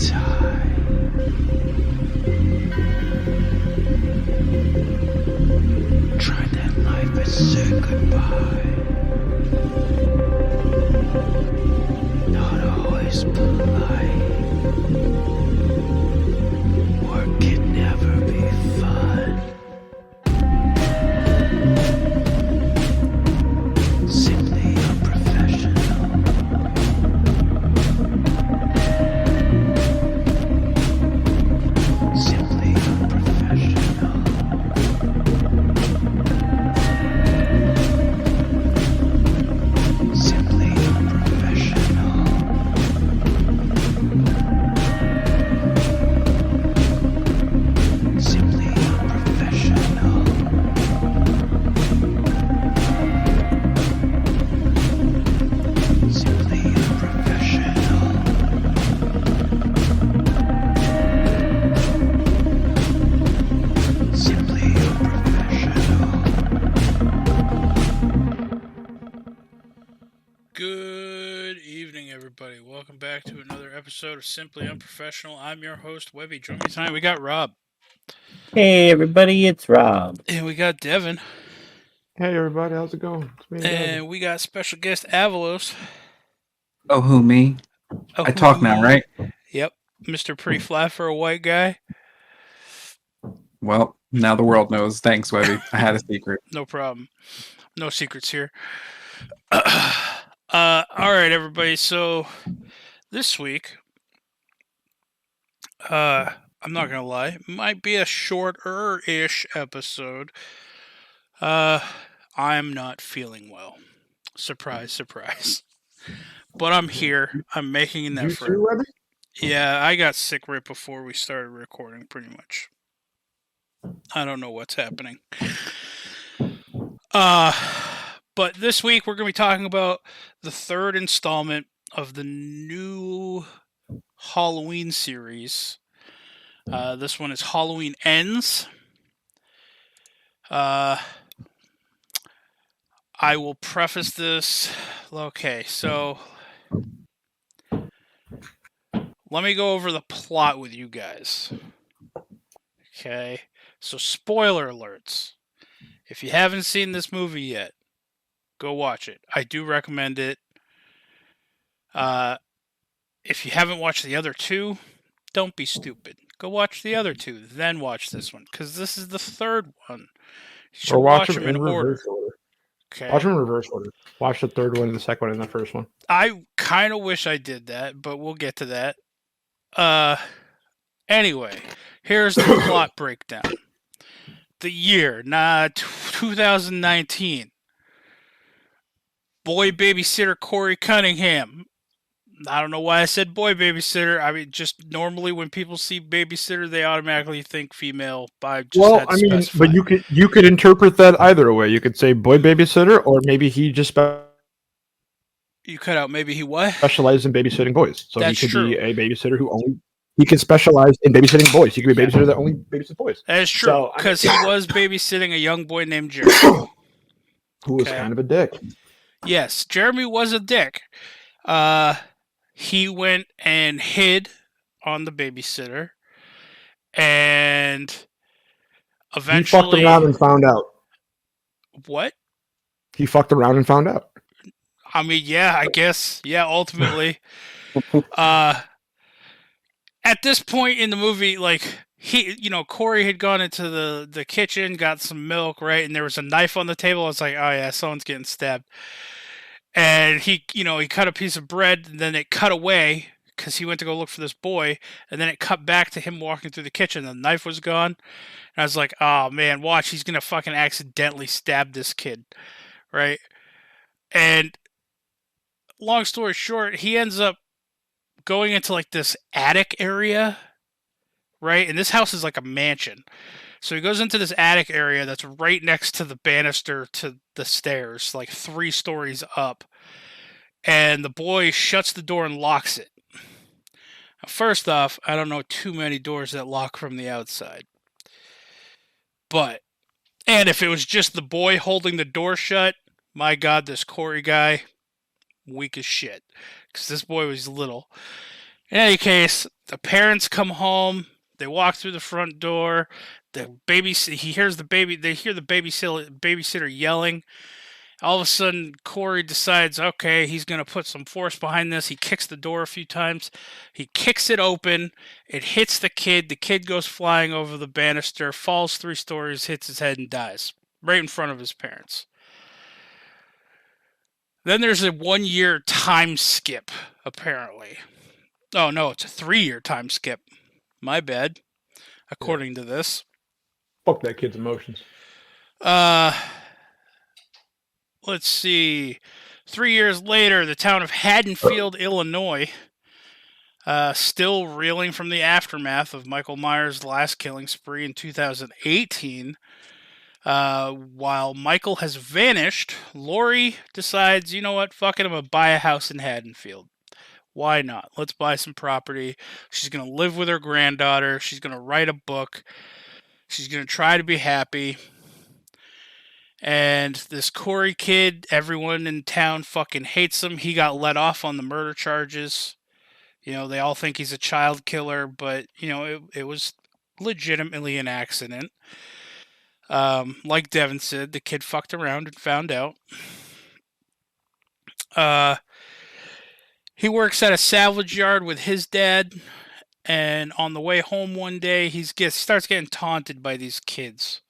time. Try that life and say goodbye. Not always polite. Work can never be fun. Simply unprofessional. Simply unprofessional. Simply unprofessional. Simply unprofessional. Simply unprofessional. Simply unprofessional. Good evening, everybody. Welcome back to another episode of Simply Unprofessional. I'm your host, Webby. Join me tonight. We got Rob. Hey everybody, it's Rob. And we got Devin. Hey everybody, how's it going? It's me and Devin. And we got special guest Avelos. Oh, who, me? Oh, I talk now, right? Yep. Mr. Pretty Flat for a white guy. Well, now the world knows. Thanks, Webby. I had a secret. No problem. No secrets here. All right, everybody. So this week, I'm not gonna lie, it might be a shorter-ish episode. I'm not feeling well. Surprise, surprise. But I'm here. I'm making an You effort. too, Webby? Yeah, I got sick right before we started recording, pretty much. I don't know what's happening. But this week we're going to be talking about the third installment of the new Halloween series. This one is Halloween Ends. I will preface this. Okay, so let me go over the plot with you guys. Okay, so spoiler alerts. If you haven't seen this movie yet, go watch it. I do recommend it. If you haven't watched the other two, don't be stupid. Go watch the other two, then watch this one, because this is the third one. You should Or watch watch them them in in order. reverse order. Okay. Watch them in reverse order. Watch the third one and the second one and the first one. I kind of wish I did that, but we'll get to that. Anyway, here's the plot breakdown. The year, 2019. Boy babysitter Corey Cunningham. I don't know why I said boy babysitter. I mean, just normally when people see babysitter, they automatically think female. I just Well, had to I mean, specify. but you could interpret that either way. You could say boy babysitter, or maybe he just You cut out maybe he what? specializes in babysitting boys. So That's he could true. be a babysitter who only he can specialize in babysitting boys. He could be a babysitter that only babysits boys. That is true, So, I mean- because he was babysitting a young boy named Jeremy. Who was Okay. kind of a dick. Yes, Jeremy was a dick. He went and hid on the babysitter, and He eventually, fucked around and found out. what? He fucked around and found out. I mean, yeah, I guess, yeah. Ultimately, at this point in the movie, like Corey had gone into the kitchen, got some milk, right, and there was a knife on the table. I was like, oh yeah, someone's getting stabbed. And he cut a piece of bread, and then it cut away because he went to go look for this boy, and then it cut back to him walking through the kitchen. The knife was gone, and I was like, oh man, watch, he's gonna fucking accidentally stab this kid, right? And long story short, he ends up going into like this attic area, right? And this house is like a mansion. So he goes into this attic area that's right next to the banister to the stairs, like 3 stories up. And the boy shuts the door and locks it. Now, first off, I don't know too many doors that lock from the outside. And if it was just the boy holding the door shut, my God, this Corey guy, weak as shit. Because this boy was little. In any case, The parents come home. They walk through the front door. The baby, he hears the baby. They hear the babysitter yelling. All of a sudden, Corey decides, okay, he's going to put some force behind this. He kicks the door a few times. He kicks it open. It hits the kid. The kid goes flying over the banister, falls 3 stories, hits his head, and dies right in front of his parents. Then there's a 1-year time skip, apparently. Oh, no, it's a 3-year time skip. My bad, according to this. Fuck that kid's emotions. Let's see. 3 years later, the town of Haddonfield, Illinois, still reeling from the aftermath of Michael Myers' last killing spree in 2018. While Michael has vanished, Lori decides, you know what, fuck it, I'm going to buy a house in Haddonfield. Why not? Let's buy some property. She's going to live with her granddaughter. She's going to write a book. She's going to try to be happy. And this Corey kid, everyone in town fucking hates him. He got let off on the murder charges. You know, they all think he's a child killer, but, you know, it was legitimately an accident. Like Devin said, the kid fucked around and found out. He works at a salvage yard with his dad, and on the way home one day, he starts getting taunted by these kids.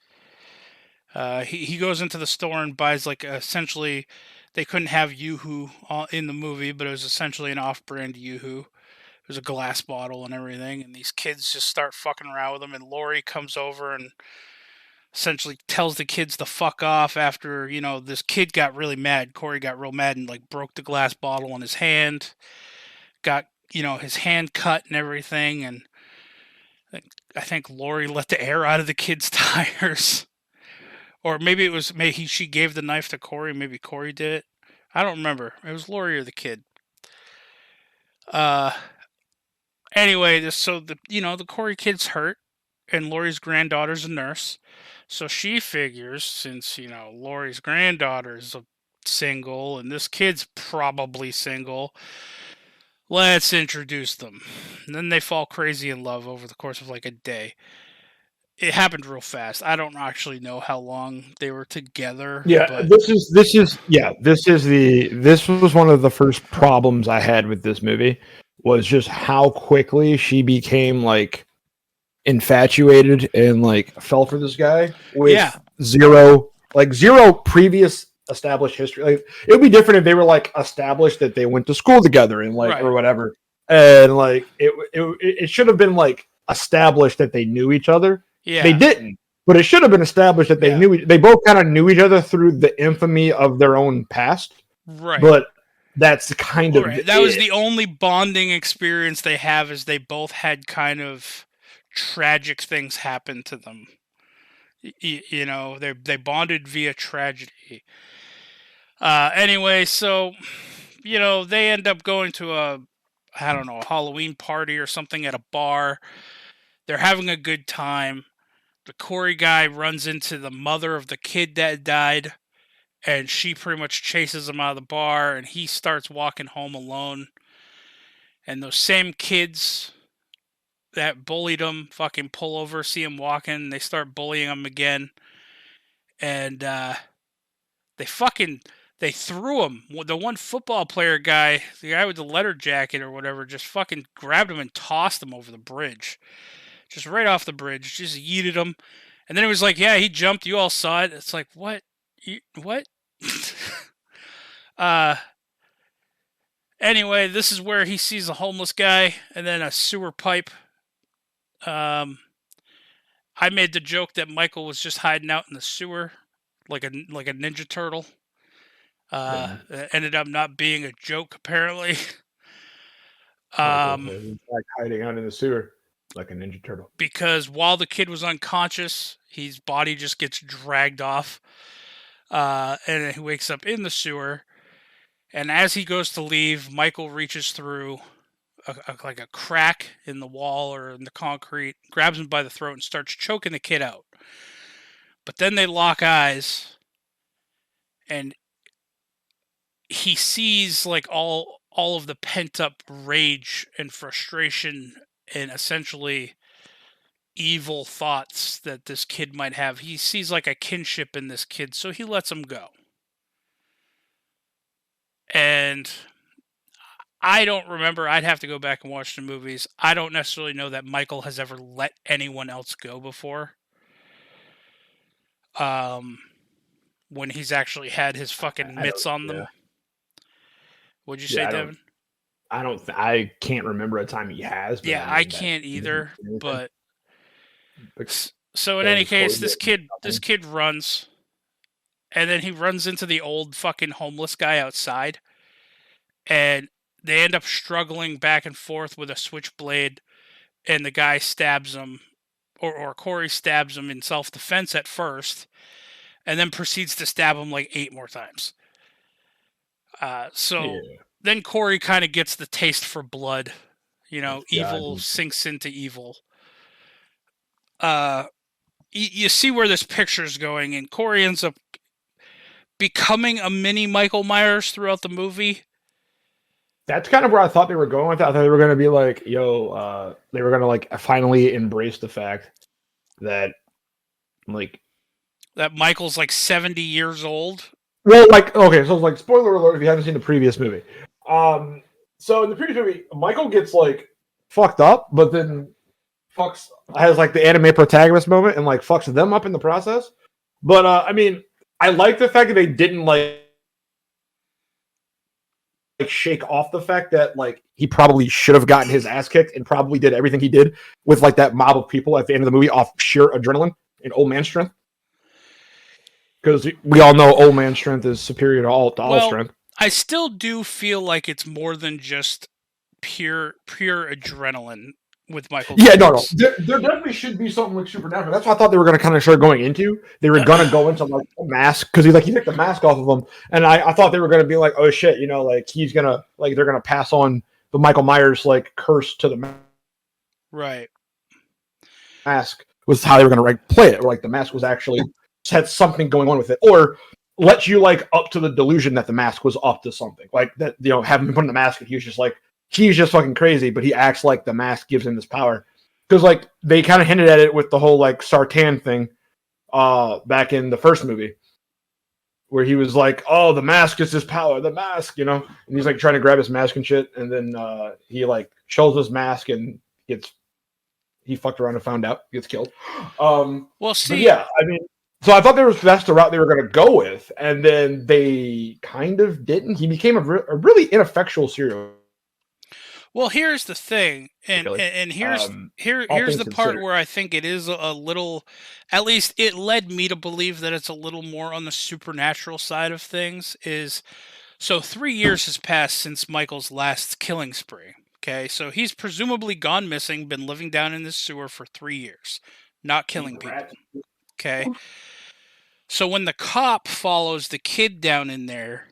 He goes into the store and buys, like, essentially, they couldn't have Yoo-Hoo in the movie, but it was essentially an off-brand Yoo-Hoo. It was a glass bottle and everything, and these kids just start fucking around with him, and Lori comes over and essentially tells the kids to fuck off after, you know, this kid got really mad. Corey got real mad and, like, broke the glass bottle in his hand, got, you know, his hand cut and everything, and I think Lori let the air out of the kid's tires. Or maybe she gave the knife to Corey. Maybe Corey did it. I don't remember. It was Lori or the kid. Anyway, the Corey kid's hurt, and Lori's granddaughter's a nurse. So she figures, since, you know, Lori's granddaughter's single and this kid's probably single, let's introduce them. And then they fall crazy in love over the course of like a day. It happened real fast. I don't actually know how long they were together. Yeah, but this was one of the first problems I had with this movie, was just how quickly she became like infatuated and like fell for this guy with zero previous established history. Like, it would be different if they were like established that they went to school together and like or whatever, and like it should have been like established that they knew each other. Yeah. They didn't, but it should have been established that they knew. They both kind of knew each other through the infamy of their own past. Right. But that's kind of that was the only bonding experience they have, is they both had kind of tragic things happen to them. You know, they bonded via tragedy. Anyway, so, you know, they end up going to a Halloween party or something at a bar. They're having a good time. The Corey guy runs into the mother of the kid that died, and she pretty much chases him out of the bar, and he starts walking home alone. And those same kids that bullied him fucking pull over, see him walking, they start bullying him again. And they threw him. The one football player guy, the guy with the leather jacket or whatever, just fucking grabbed him and tossed him over the bridge. Just right off the bridge, just yeeted him. And then it was like, yeah, he jumped. You all saw it. It's like, what? What? Anyway, this is where he sees a homeless guy and then a sewer pipe. I made the joke that Michael was just hiding out in the sewer like a Ninja Turtle. Ended up not being a joke, apparently. like hiding out in the sewer like a Ninja Turtle. Because while the kid was unconscious, his body just gets dragged off. And he wakes up in the sewer. And as he goes to leave, Michael reaches through like a crack in the wall or in the concrete, grabs him by the throat and starts choking the kid out. But then they lock eyes, and he sees like all of the pent up rage and frustration and essentially evil thoughts that this kid might have. He sees like a kinship in this kid, so he lets him go. And I don't remember. I'd have to go back and watch the movies. I don't necessarily know that Michael has ever let anyone else go before. When he's actually had his fucking mitts on them. What'd you say, Devin? I can't remember a time he has. Yeah, I can't either. But so in any case, this kid runs, and then he runs into the old fucking homeless guy outside, and they end up struggling back and forth with a switchblade, and the guy stabs him, or Corey stabs him in self-defense at first, and then proceeds to stab him like 8 more times. Then Corey kind of gets the taste for blood. Evil sinks into evil. You see where this picture's going, and Corey ends up becoming a mini Michael Myers throughout the movie. That's kind of where I thought they were going with that. I thought they were going to be like, they were going to like finally embrace the fact that Michael's like 70 years old. Well, okay, so like spoiler alert if you haven't seen the previous movie. So in the previous movie, Michael gets like fucked up, but then has like the anime protagonist moment and like fucks them up in the process. But I mean, I like the fact that they didn't like shake off the fact that like he probably should have gotten his ass kicked and probably did everything he did with like that mob of people at the end of the movie off sheer adrenaline and old man strength. Because we all know old man strength is superior to all strength. I still do feel like it's more than just pure adrenaline with Michael. Yeah, no. There definitely should be something like supernatural. That's what I thought they were going to kind of start going into. They were going to go into like a mask because he took the mask off of him, and I thought they were going to be like, oh shit, like he's gonna like they're going to pass on the Michael Myers like curse to the right. Mask was how they were going to like play it, or like the mask was actually had something going on with it, or let you like up to the delusion that the mask was up to something, like that having him put on the mask and he was just like. He's just fucking crazy, but he acts like the mask gives him this power. Because, like, they kind of hinted at it with the whole, like, Sartan thing back in the first movie. Where he was like, oh, the mask is his power, the mask, And he's, like, trying to grab his mask and shit. And then he, like, shows his mask and he fucked around and found out. Gets killed. Well, see. Yeah, I mean, so I thought that's the route they were going to go with. And then they kind of didn't. He became a really ineffectual serial. Well, here's the thing, and here's the part where I think it is a little, at least it led me to believe that it's a little more on the supernatural side of things. So 3 years has passed since Michael's last killing spree. Okay, so he's presumably gone missing, been living down in this sewer for 3 years, not killing people. Okay, so when the cop follows the kid down in there,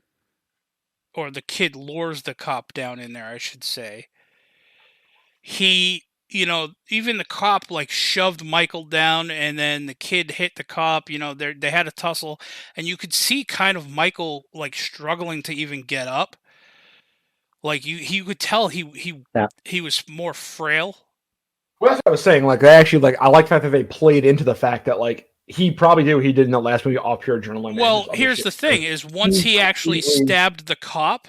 or the kid lures the cop down in there, I should say. He, even the cop like shoved Michael down, and then the kid hit the cop. They had a tussle, and you could see kind of Michael like struggling to even get up. Like you could tell he was more frail. Well, that's what I was saying. Like, I like the fact that they played into the fact that like. He probably did what he did in the last movie off pure adrenaline. Well, here's the thing: is once he actually stabbed the cop,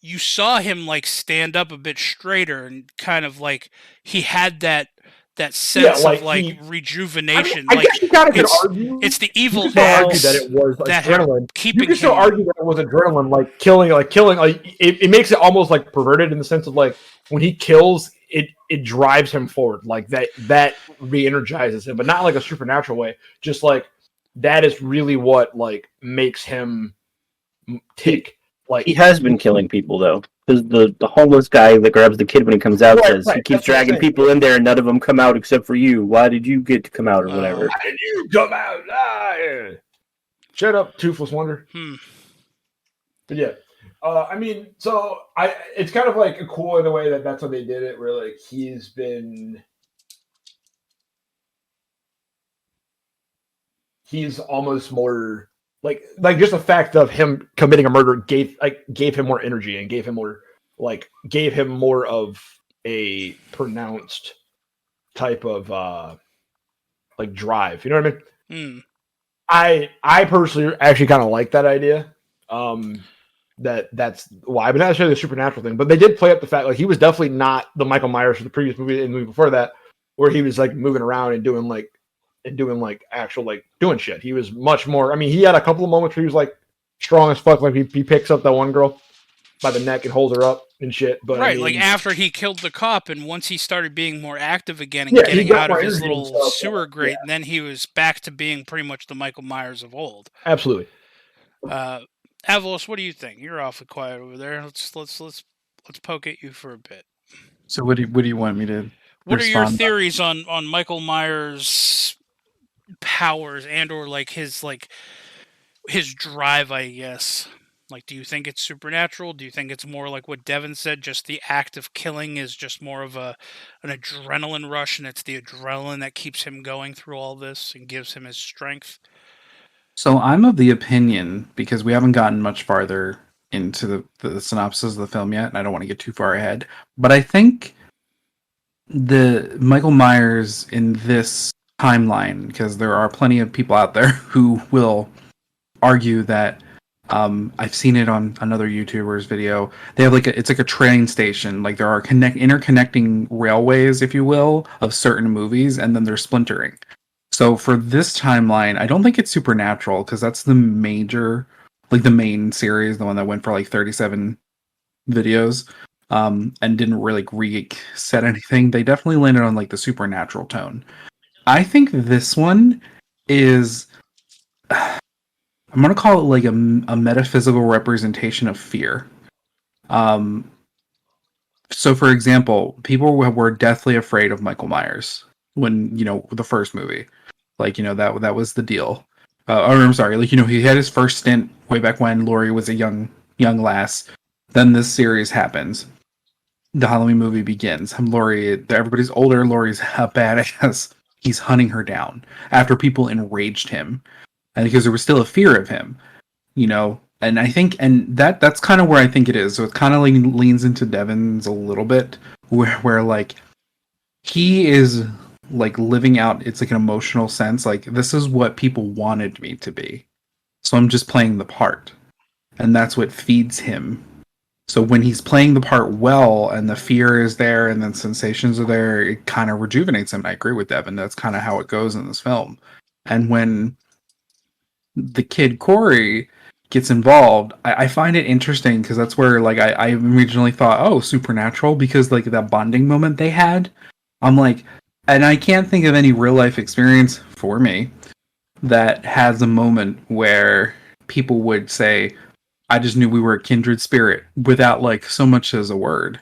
you saw him like stand up a bit straighter and kind of like he had that sense of like rejuvenation. I guess you kind of could argue it's the evil eggs that it was adrenaline. Keeping you can still argue that it was adrenaline, like killing. It makes it almost like perverted in the sense of like when he kills. It drives him forward, like that re-energizes him, but not like a supernatural way. Just like that is really what like makes him tick. Like he has been killing people though, because the homeless guy that grabs the kid when he comes out says he keeps dragging people in there and none of them come out except for you. Why did you get to come out or whatever? Why did you come out? Shut up, Toothless Wonder. But yeah. I mean, so it's kind of like cool in a way that's how they did it, where like he's almost more like just the fact of him committing a murder gave him more energy and gave him more of a pronounced type of like drive. You know what I mean? I personally actually kind of like that idea. That's why, but not necessarily the supernatural thing. But they did play up the fact like he was definitely not the Michael Myers from the previous movie and the movie before that, where he was like moving around and doing actual like doing shit. He was much more. I mean, he had a couple of moments where he was like strong as fuck. Like he picks up that one girl by the neck and holds her up and shit. But right, I mean, like after he killed the cop, and once he started being more active again and Yeah, he getting got out of more his energy and little stuff, sewer grate, yeah. and then he was back to being pretty much the Michael Myers of old. absolutely. Avelos, what do you think? You're awfully quiet over there. Let's poke at you for a bit. So what do you want me to What are your respond? theories on Michael Myers' powers or like his drive, I guess? Like, do you think it's supernatural? Do you think it's more like what Devin said, just the act of killing is just more of an adrenaline rush, and it's the adrenaline that keeps him going through all this and gives him his strength? So I'm of the opinion, because we haven't gotten much farther into the synopsis of the film yet, and I don't want to get too far ahead, but I think the Michael Myers in this timeline, because there are plenty of people out there who will argue that I've seen it on another YouTuber's video. They have it's like a train station. Like there are interconnecting railways, if you will, of certain movies, and then they're splintering. So for this timeline, I don't think it's supernatural because that's the major, like the main series, the one that went for like 37 videos, and didn't really reset anything. They definitely landed on like the supernatural tone. I think this one is, I'm gonna call it like a metaphysical representation of fear. So for example, people were deathly afraid of Michael Myers when the first movie. Like, that was the deal. Or I'm sorry, like, he had his first stint way back when Laurie was a young lass. Then this series happens. The Halloween movie begins. Laurie, everybody's older. Laurie's a badass. He's hunting her down after people enraged him, and because there was still a fear of him, And I think, and that's kind of where I think it is. So it kind of like leans into Devin's a little bit, where like he is like living out, it's like an emotional sense, like this is what people wanted me to be, so I'm just playing the part, and that's what feeds him. So when he's playing the part well and the fear is there and then sensations are there, it kind of rejuvenates him. And I agree with Devin, that's kind of how it goes in this film. And when the kid Corey gets involved, I find it interesting because that's where like I originally thought, oh, supernatural, because like that bonding moment they had, I'm like, and I can't think of any real life experience for me that has a moment where people would say, I just knew we were a kindred spirit without like so much as a word.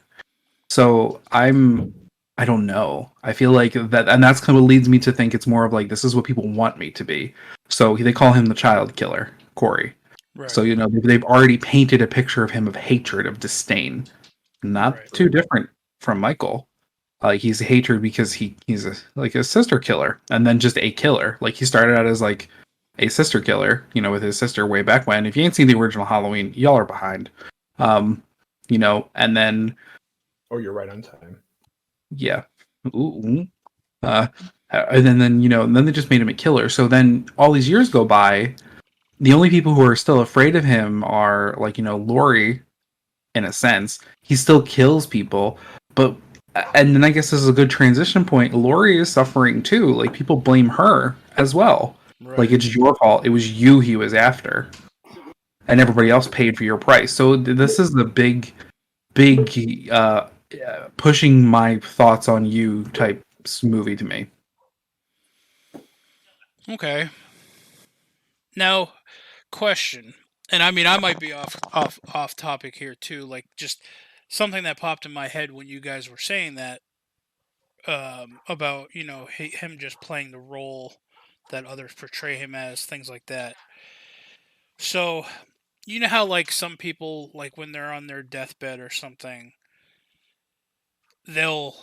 So I don't know. I feel like that, and that's kind of what leads me to think it's more of like, this is what people want me to be. So they call him the child killer, Corey. Right. So, they've already painted a picture of him of hatred, of disdain. Not too different from Michael. Like he's hatred because he's a sister killer, and then just a killer. Like he started out as like a sister killer, with his sister way back when. If you ain't seen the original Halloween, y'all are behind. And then, or you're right on time. Yeah. Ooh. And then and then they just made him a killer. So then all these years go by. The only people who are still afraid of him are like, Laurie, in a sense. He still kills people, but and then I guess this is a good transition point. Laurie is suffering too. Like people blame her as well. Right. Like it's your fault. It was you he was after, and everybody else paid for your price. So this is the big pushing my thoughts on you type movie to me. Okay. Now, question, and I mean I might be off topic here too. Like just something that popped in my head when you guys were saying that about him just playing the role that others portray him as, things like that. So you know how like some people, like when they're on their deathbed or something, they'll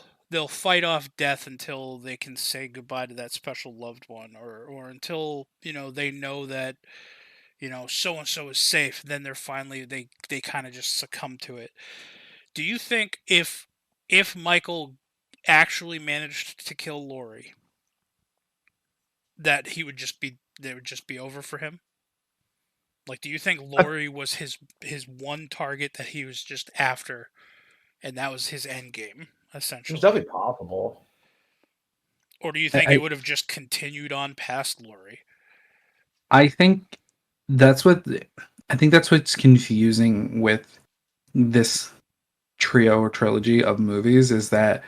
fight off death until they can say goodbye to that special loved one, or until they know that so and so is safe. Then they're finally they kind of just succumb to it. Do you think if if Michael actually managed to kill Lori, that it would just be over for him? Like, do you think Lori was his one target that he was just after, and that was his end game, essentially? It's definitely possible. Or do you think it would have just continued on past Lori? I think that's what's confusing with this trio or trilogy of movies is that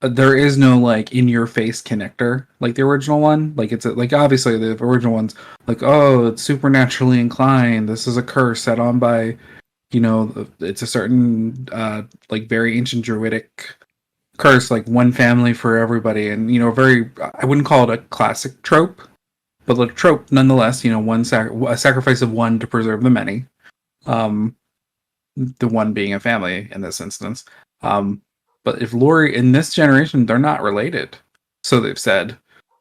there is no like in your face connector like the original one. Like it's like obviously the original one's like, oh, it's supernaturally inclined. This is a curse set on by, it's a certain like very ancient druidic curse, like one family for everybody, and very, I wouldn't call it a classic trope, but a trope nonetheless. A sacrifice of one to preserve the many. The one being a family in this instance. But if Lori in this generation, they're not related, so they've said.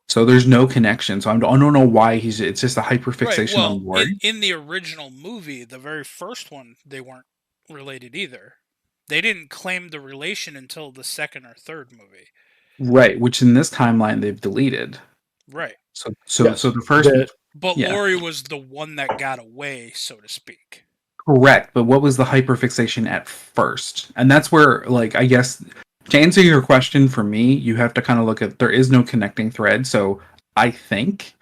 So there's no connection. So I don't know why it's just a hyperfixation on Lori. In the original movie, the very first one, they weren't related either. They didn't claim the relation until the second or third movie. Right, which in this timeline they've deleted. Right. So the first. But Lori was the one that got away, so to speak. Correct, but what was the hyperfixation at first? And that's where, like, I guess, to answer your question for me, you have to kind of look at, there is no connecting thread, so I think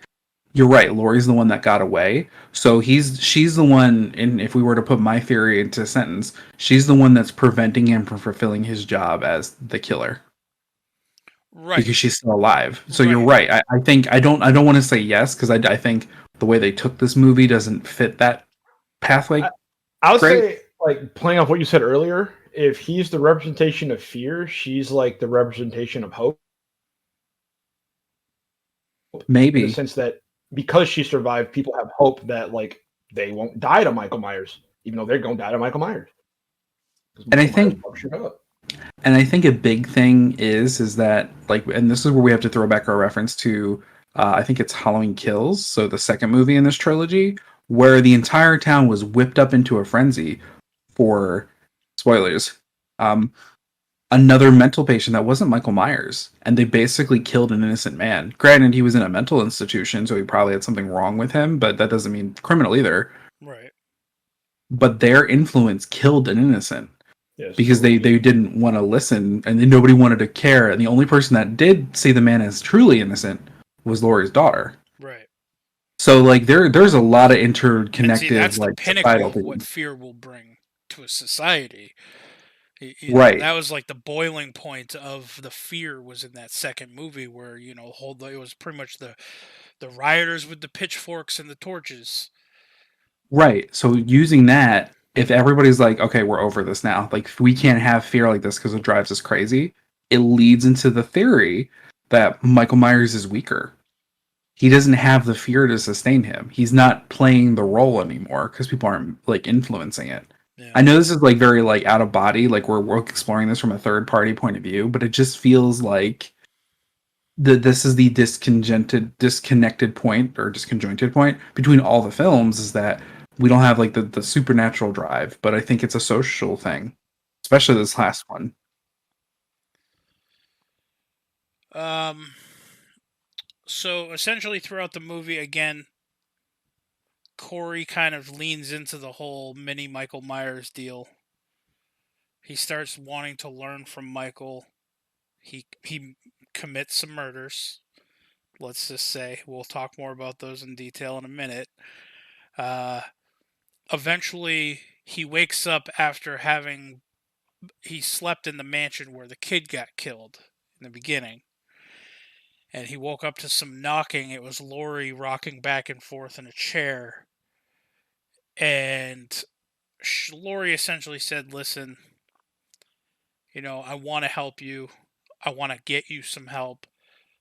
you're right, Lori's the one that got away. So she's the one, and if we were to put my theory into a sentence, she's the one that's preventing him from fulfilling his job as the killer. Right. Because she's still alive. So you're right. I think I don't want to say yes, because I think the way they took this movie doesn't fit that pathway. I would say, like, playing off what you said earlier, if he's the representation of fear, she's like the representation of hope. Maybe. In the sense that because she survived, people have hope that, like, they won't die to Michael Myers, even though they're going to die to Michael Myers. And I think a big thing is that, like, and this is where we have to throw back our reference to, I think it's Halloween Kills, so the second movie in this trilogy, where the entire town was whipped up into a frenzy for, spoilers, another mental patient that wasn't Michael Myers, and they basically killed an innocent man. Granted, he was in a mental institution, so he probably had something wrong with him, but that doesn't mean criminal either. Right. But their influence killed an innocent. Yes, because they didn't want to listen, and nobody wanted to care, and the only person that did see the man as truly innocent was Laurie's daughter. Right. So, like, there's a lot of interconnected, that's like, the pinnacle of what fear will bring to a society. Right. That was like the boiling point of the fear was in that second movie, where it was pretty much the rioters with the pitchforks and the torches. Right. So using that, if everybody's like, okay, we're over this now, like, we can't have fear like this because it drives us crazy, it leads into the theory that Michael Myers is weaker. He doesn't have the fear to sustain him. He's not playing the role anymore because people aren't, like, influencing it. Yeah. I know this is, like, very, like, out of body, like, we're exploring this from a third party point of view, but it just feels like this is the disconnected point or disconjointed point between all the films, is that we don't have, like, the supernatural drive, but I think it's a social thing, especially this last one. So essentially throughout the movie, again, Corey kind of leans into the whole mini Michael Myers deal. He starts wanting to learn from Michael. He commits some murders. Let's just say. We'll talk more about those in detail in a minute. Eventually, he wakes up after he slept in the mansion where the kid got killed in the beginning. And he woke up to some knocking. It was Lori rocking back and forth in a chair. And Lori essentially said, listen, I want to help you. I want to get you some help.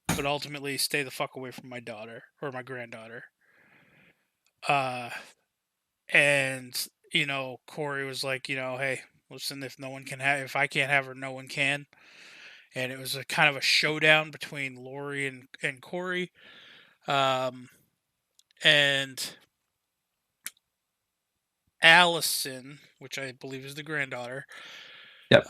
But ultimately, stay the fuck away from my daughter or my granddaughter. And Corey was like, hey, listen, if I can't have her, no one can. And it was a kind of a showdown between Lori and Corey. And Allison, which I believe is the granddaughter, yep.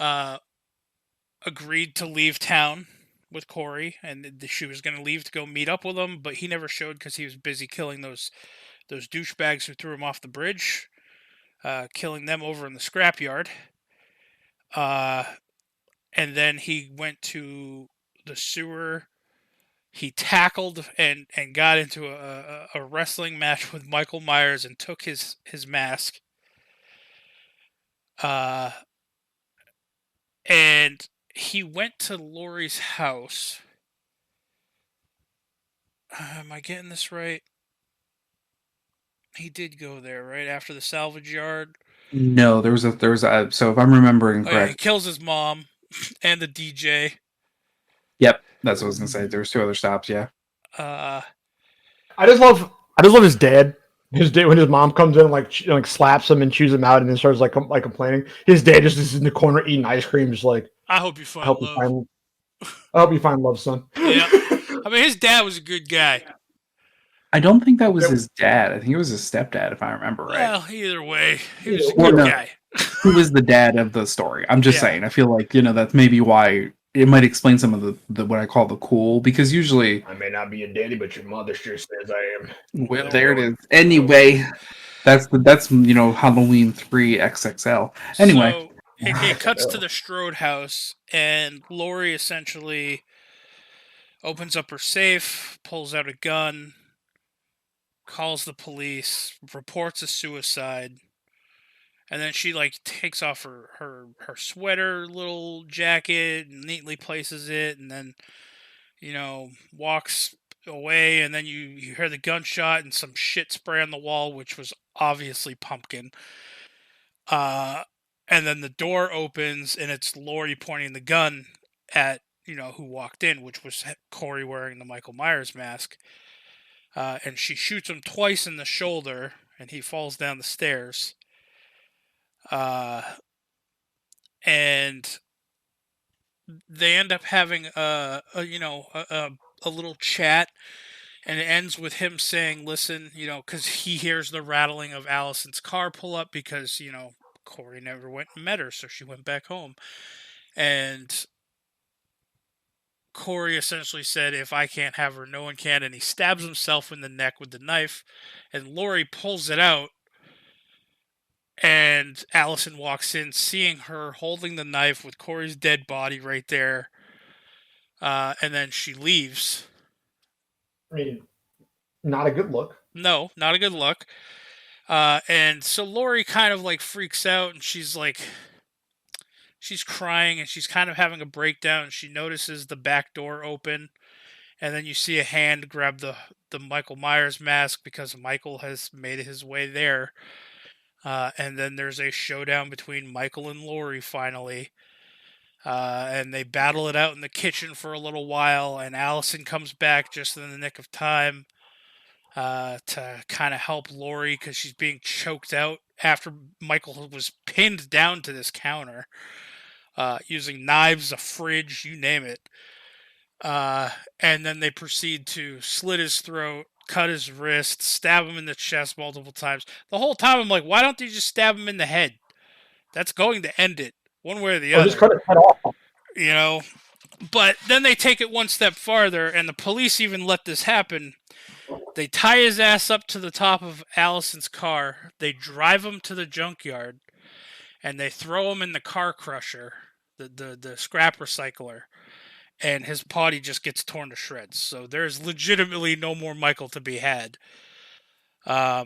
agreed to leave town with Corey, and she was going to leave to go meet up with him, but he never showed because he was busy killing those douchebags who threw him off the bridge, killing them over in the scrapyard. And then he went to the sewer. He tackled and got into a wrestling match with Michael Myers and took his mask. And he went to Laurie's house. Am I getting this right? He did go there, right? After the salvage yard. No, there was a so if I'm remembering Oh, correct. yeah, he kills his mom and the DJ. Yep, that's what I was gonna say. There was 2 other stops, yeah. Uh, I just love his dad. His dad, when his mom comes in and like slaps him and chews him out, and then starts like complaining. His dad just is in the corner eating ice cream, just like, I hope you find love. I hope you find love, son. Yeah. I mean, his dad was a good guy. I don't think that was his dad. I think it was his stepdad, if I remember right. Well, either way, he was a Well, good no. guy. Who was the dad of the story? I'm just saying. I feel like that's maybe why it might explain some of the what I call the cool, because usually I may not be a daddy, but your mother sure says I am. well, there it is. Anyway, that's Halloween 3 XXL. Anyway, So it cuts to the Strode house, and Laurie essentially opens up her safe, pulls out a gun, calls the police, reports a suicide, and then she like takes off her sweater little jacket and neatly places it, and then walks away, and then you hear the gunshot and some shit spray on the wall, which was obviously pumpkin. And then the door opens, and it's Laurie pointing the gun at who walked in, which was Corey wearing the Michael Myers mask. And she shoots him twice in the shoulder, and he falls down the stairs. And they end up having a little chat, and it ends with him saying, "Listen, because he hears the rattling of Allison's car pull up because Corey never went and met her, so she went back home." And Corey essentially said, "If I can't have her, no one can," and he stabs himself in the neck with the knife, and Laurie pulls it out, and Allison walks in, seeing her holding the knife with Corey's dead body right there, and then she leaves. I mean, not a good look. No, not a good look. And so Laurie kind of like freaks out, and she's crying, and she's kind of having a breakdown, and she notices the back door open, and then you see a hand grab the Michael Myers mask because Michael has made his way there. And then there's a showdown between Michael and Laurie finally. And they battle it out in the kitchen for a little while, and Allison comes back just in the nick of time to kind of help Laurie because she's being choked out after Michael was pinned down to this counter using knives, a fridge, you name it. And then they proceed to slit his throat, cut his wrist, stab him in the chest multiple times. The whole time I'm like, why don't they just stab him in the head? That's going to end it, one way or the other. Just cut it off. But then they take it one step farther, and the police even let this happen. They tie his ass up to the top of Allison's car. They drive him to the junkyard, and they throw him in the car crusher, the scrap recycler. And his body just gets torn to shreds. So there's legitimately no more Michael to be had. So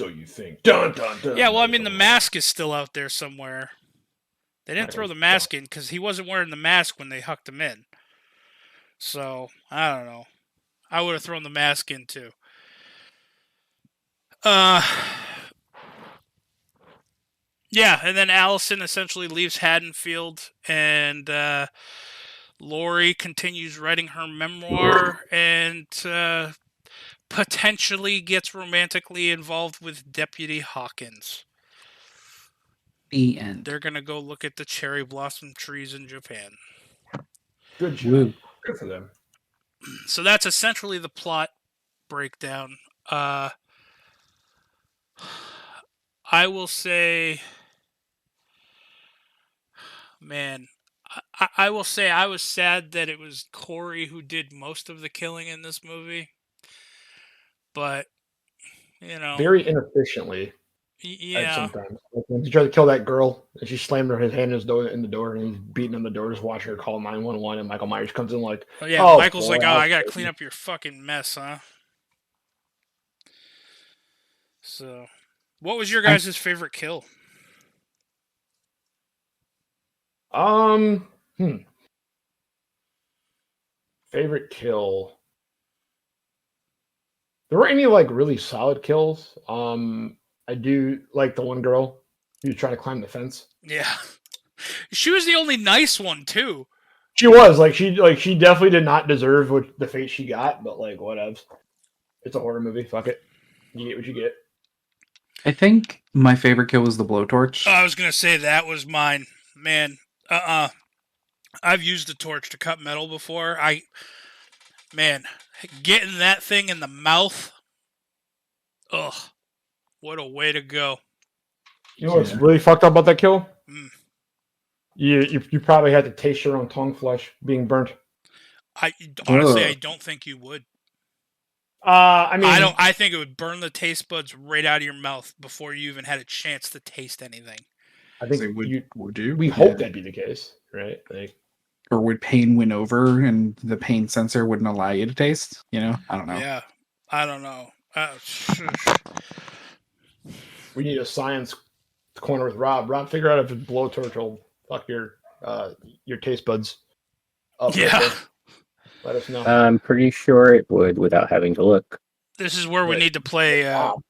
you think? Dun, dun, dun, yeah, well, I mean, the mask is still out there somewhere. They didn't throw the mask in because he wasn't wearing the mask when they hucked him in. So, I don't know. I would have thrown the mask in too. Yeah, and then Allison essentially leaves Haddonfield, and Laurie continues writing her memoir and potentially gets romantically involved with Deputy Hawkins. The end. They're going to go look at the cherry blossom trees in Japan. Good job. Good for them. So that's essentially the plot breakdown. I will say, man, I will say I was sad that it was Corey who did most of the killing in this movie, but Very inefficiently at yeah, sometimes. Like when he tried to kill that girl, and she slammed his hand in the door, and he's beating on the door, just watching her call 911, and Michael Myers comes in like, yeah. "Oh Michael's boy, like, oh, I was I gotta clean crazy." up your fucking mess, huh? So, what was your guys' favorite kill? Um, favorite kill. There weren't any like really solid kills. I do like the one girl who was trying to climb the fence. Yeah, she was the only nice one too. She was she definitely did not deserve the fate she got, but like whatevs. It's a horror movie. Fuck it. You get what you get. I think my favorite kill was the blowtorch. I was gonna say that was mine, man. I've used the torch to cut metal before. Man, getting that thing in the mouth. Ugh, what a way to go. You know what's really fucked up about that kill? Mm. You probably had to taste your own tongue flesh being burnt. Honestly, I don't think you would. I mean, I think it would burn the taste buds right out of your mouth before you even had a chance to taste anything. I think would you? We hope that'd be the case, right? Like, or would pain win over, and the pain sensor wouldn't allow you to taste? You know, I don't know. Yeah, I don't know. We need a science corner with Rob. Rob, figure out if a blowtorch will fuck your taste buds up. Yeah. Right. Let us know. I'm pretty sure it would without having to look. This is where we need to play. Wow.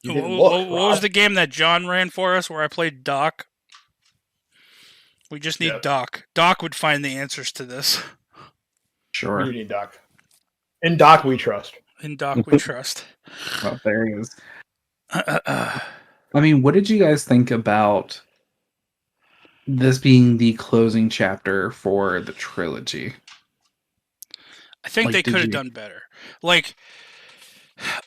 What was the game that John ran for us where I played Doc? We just need Doc. Doc would find the answers to this. Sure. You need Doc. In Doc we trust. In Doc we trust. Well, there he is. I mean, what did you guys think about this being the closing chapter for the trilogy? I think they could have done better. Like,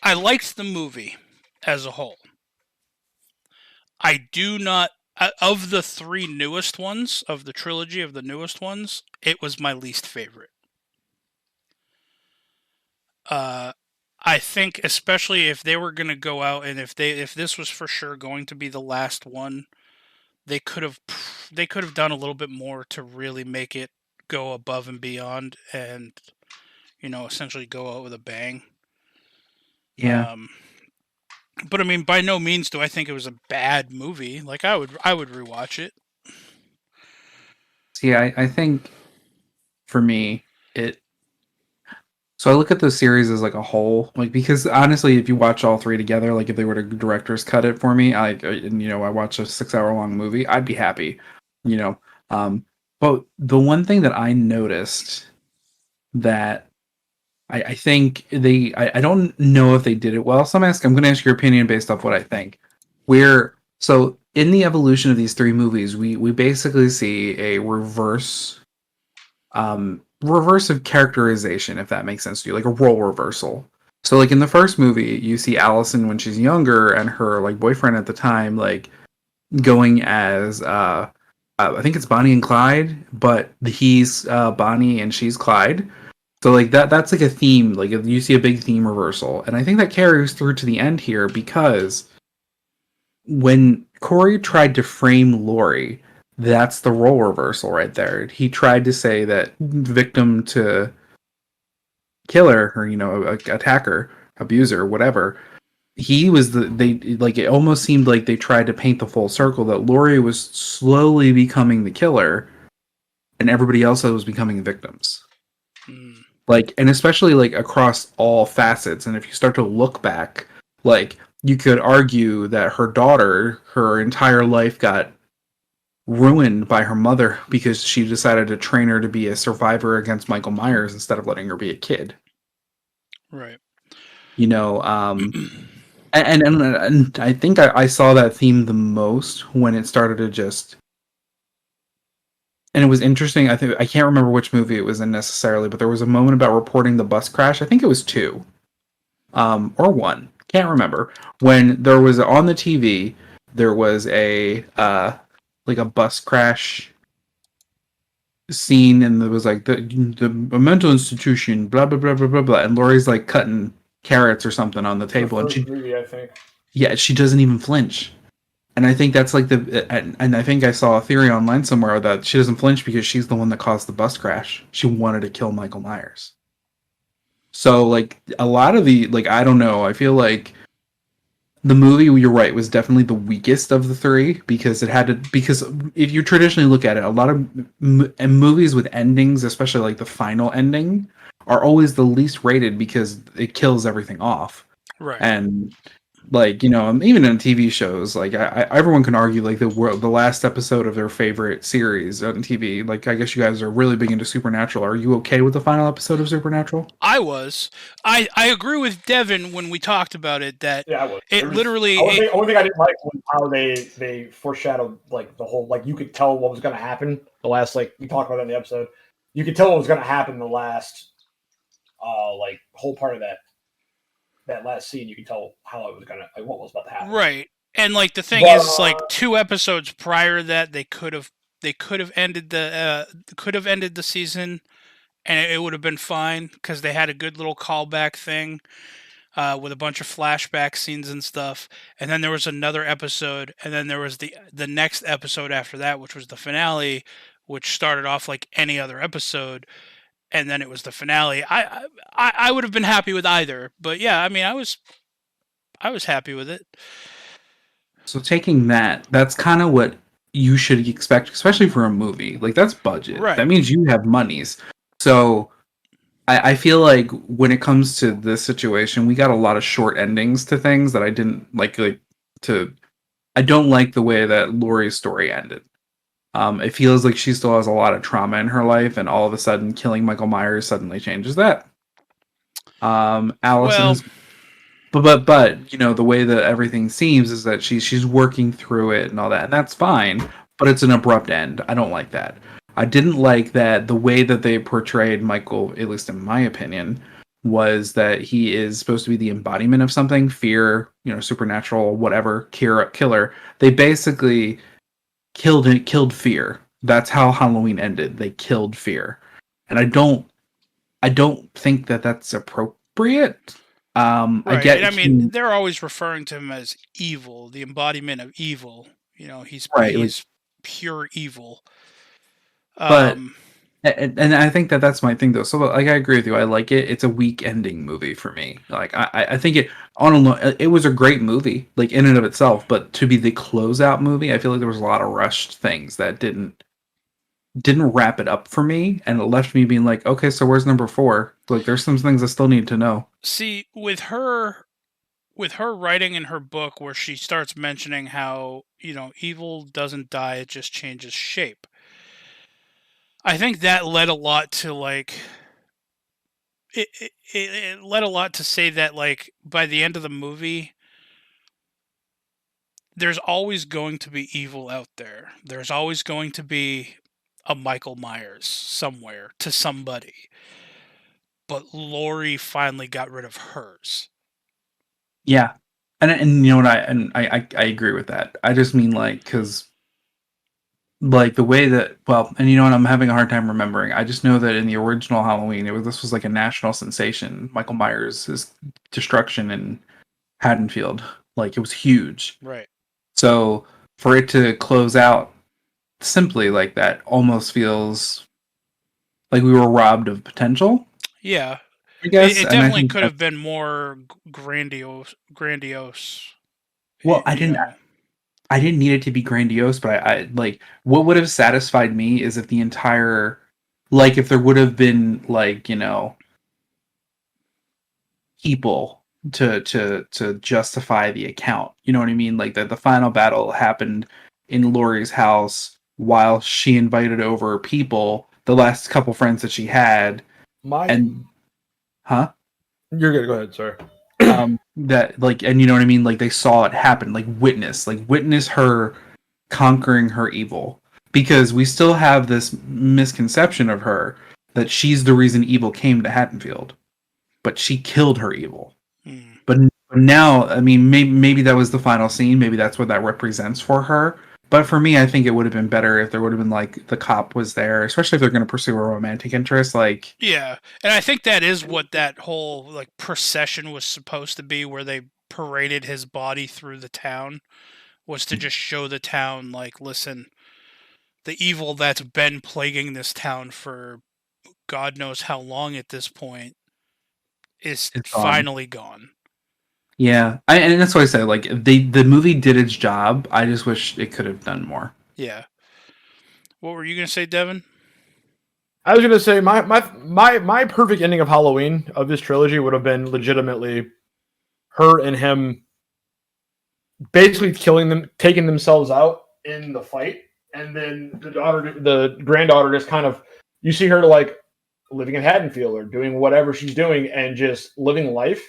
I liked the movie as a whole. I do not... Of the three newest ones, of the trilogy of the newest ones, it was my least favorite. I think, especially if they were going to go out and if this was for sure going to be the last one, they could have done a little bit more to really make it go above and beyond and essentially go out with a bang. Yeah. But I mean, by no means do I think it was a bad movie. Like I would rewatch it. See, I think for me so I look at the series as like a whole, like, because honestly, if you watch all three together, like if they were to director's cut it for me, I watch a 6-hour long movie, I'd be happy, but the one thing that I noticed that I think I don't know if they did it well. So I'm going to ask your opinion based off what I think. So in the evolution of these three movies, we basically see a reverse of characterization, if that makes sense to you, like a role reversal. So like in the first movie, you see Allison when she's younger and her like boyfriend at the time, like going as I think it's Bonnie and Clyde, but he's Bonnie and she's Clyde. So like that's like a theme, like you see a big theme reversal. And I think that carries through to the end here, because when Corey tried to frame Laurie, that's the role reversal right there. He tried to say that victim to killer, or attacker, abuser, whatever. He was it almost seemed like they tried to paint the full circle that Laurie was slowly becoming the killer and everybody else was becoming victims. Like, and especially like across all facets. And if you start to look back, like you could argue that her daughter, her entire life got ruined by her mother because she decided to train her to be a survivor against Michael Myers instead of letting her be a kid. Right. And I think I saw that theme the most when it started to just... And it was interesting. I can't remember which movie it was in necessarily, but there was a moment about reporting the bus crash. I think it was 2. Or 1. Can't remember. When there was on the TV, there was a bus crash scene, and there was like the mental institution, blah blah blah blah blah blah, and Laurie's like cutting carrots or something on the table, and she movie, I think. yeah, she doesn't even flinch. And I think that's like and I think I saw a theory online somewhere that she doesn't flinch because she's the one that caused the bus crash. She wanted to kill Michael Myers. So like a lot of the like I don't know, I feel like the movie, you're right, was definitely the weakest of the three because because if you traditionally look at it, a lot of movies with endings, especially like the final ending, are always the least rated because it kills everything off. Right. And like, you know, even in TV shows, like everyone can argue like the last episode of their favorite series on TV. Like, I guess you guys are really big into Supernatural. Are you okay with the final episode of Supernatural? I was. I agree with Devin when we talked about it that Yeah, I was. it literally. The only thing I didn't like was how they foreshadowed like the whole like you could tell what was going to happen. The last like we talked about it in the episode, you could tell what was going to happen. The last like whole part of that last scene, you could tell how it was gonna like what was about to happen. Right. And like the thing is, like 2 episodes prior to that, they could have ended the season, and it would have been fine because they had a good little callback thing with a bunch of flashback scenes and stuff. And then there was another episode, and then there was the next episode after that, which was the finale, which started off like any other episode, and then it was the finale. I would have been happy with either, but yeah, I mean, I was happy with it. So taking that's kind of what you should expect, especially for a movie. Like, that's budget. Right. That means you have monies. So I feel like when it comes to this situation, we got a lot of short endings to things that I didn't like I don't like the way that Laurie's story ended. It feels like she still has a lot of trauma in her life, and all of a sudden killing Michael Myers suddenly changes that. Allison's But you know, the way that everything seems is that she's working through it and all that, and that's fine, but it's an abrupt end. I don't like that. I didn't like that the way that they portrayed Michael, at least in my opinion, was that he is supposed to be the embodiment of something, fear, you know, supernatural, whatever, killer. They basically killed fear. That's how Halloween ended. They killed fear. And I don't think that that's appropriate. Right. I get. I mean, they're always referring to him as evil, the embodiment of evil. You know, he's pure evil. But and I think that's my thing though. So like, I agree with you. I like it. It's a weak ending movie for me. Like I think it. I don't know. It was a great movie, like in and of itself. But to be the closeout movie, I feel like there was a lot of rushed things that didn't wrap it up for me, and it left me being like, okay, so where's number 4? Like, there's some things I still need to know. See, with her writing in her book where she starts mentioning how, you know, evil doesn't die, it just changes shape. I think that led a lot to like it led a lot to say that like by the end of the movie there's always going to be evil out there. There's always going to be a Michael Myers somewhere to somebody. But Laurie finally got rid of hers. Yeah, and you know what I agree with that. I just mean like because like the way that and you know what, I'm having a hard time remembering. I just know that in the original Halloween, this was like a national sensation. Michael Myers' destruction in Haddonfield, like it was huge. Right. So for it to close out simply like that almost feels like we were robbed of potential. Yeah. I guess it definitely could have been more grandiose. Well, I didn't need it to be grandiose, but I like what would have satisfied me is if the entire, like if there would have been like, you know, people to justify the account. You know what I mean? Like that the final battle happened in Laurie's house while she invited over people, the last couple friends that she had. You're gonna go ahead, sir. That like, and you know what I mean? Like they saw it happen, like witness her conquering her evil. Because we still have this misconception of her that she's the reason evil came to Haddonfield, but she killed her evil. But now, I mean, maybe that was the final scene. Maybe that's what that represents for her. But for me, I think it would have been better if there would have been like the cop was there, especially if they're going to pursue a romantic interest. Like, yeah, and I think that is what that whole like procession was supposed to be, where they paraded his body through the town, was to just show the town, like, listen, the evil that's been plaguing this town for God knows how long at this point is it's gone. finally gone. Yeah, and that's what I said. Like the movie did its job. I just wish it could have done more. Yeah. What were you gonna say, Devin? I was gonna say my perfect ending of Halloween of this trilogy would have been legitimately her and him basically killing them, taking themselves out in the fight, and then the granddaughter just kind of, you see her like living in Haddonfield or doing whatever she's doing and just living life.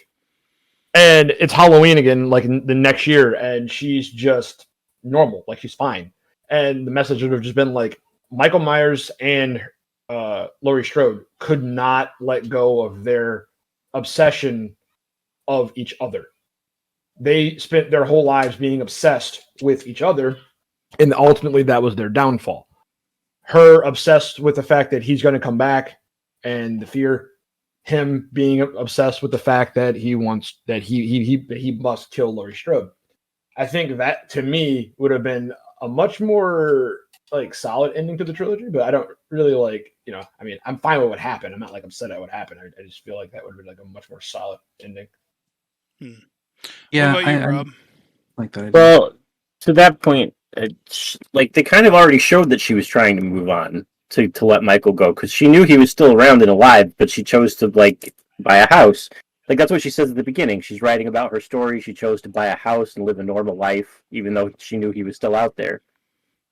And it's Halloween again, like the next year, and she's just normal, like she's fine. And the message would have just been like, Michael Myers and Laurie Strode could not let go of their obsession of each other. They spent their whole lives being obsessed with each other, and ultimately that was their downfall. Her obsessed with the fact that he's going to come back, and the fear. Him being obsessed with the fact that he wants that he must kill Laurie Strode. I think that to me would have been a much more like solid ending to the trilogy, but I don't really like, I mean, I'm fine with what happened. I'm not like upset at what happened. I just feel like that would have been like a much more solid ending. Yeah, what about you, Rob? Like that idea. Well, to that point, like they kind of already showed that she was trying to move on to let Michael go, because she knew he was still around and alive, but she chose to like buy a house. Like that's what she says at the beginning. She's writing about her story. She chose to buy a house and live a normal life, even though she knew he was still out there.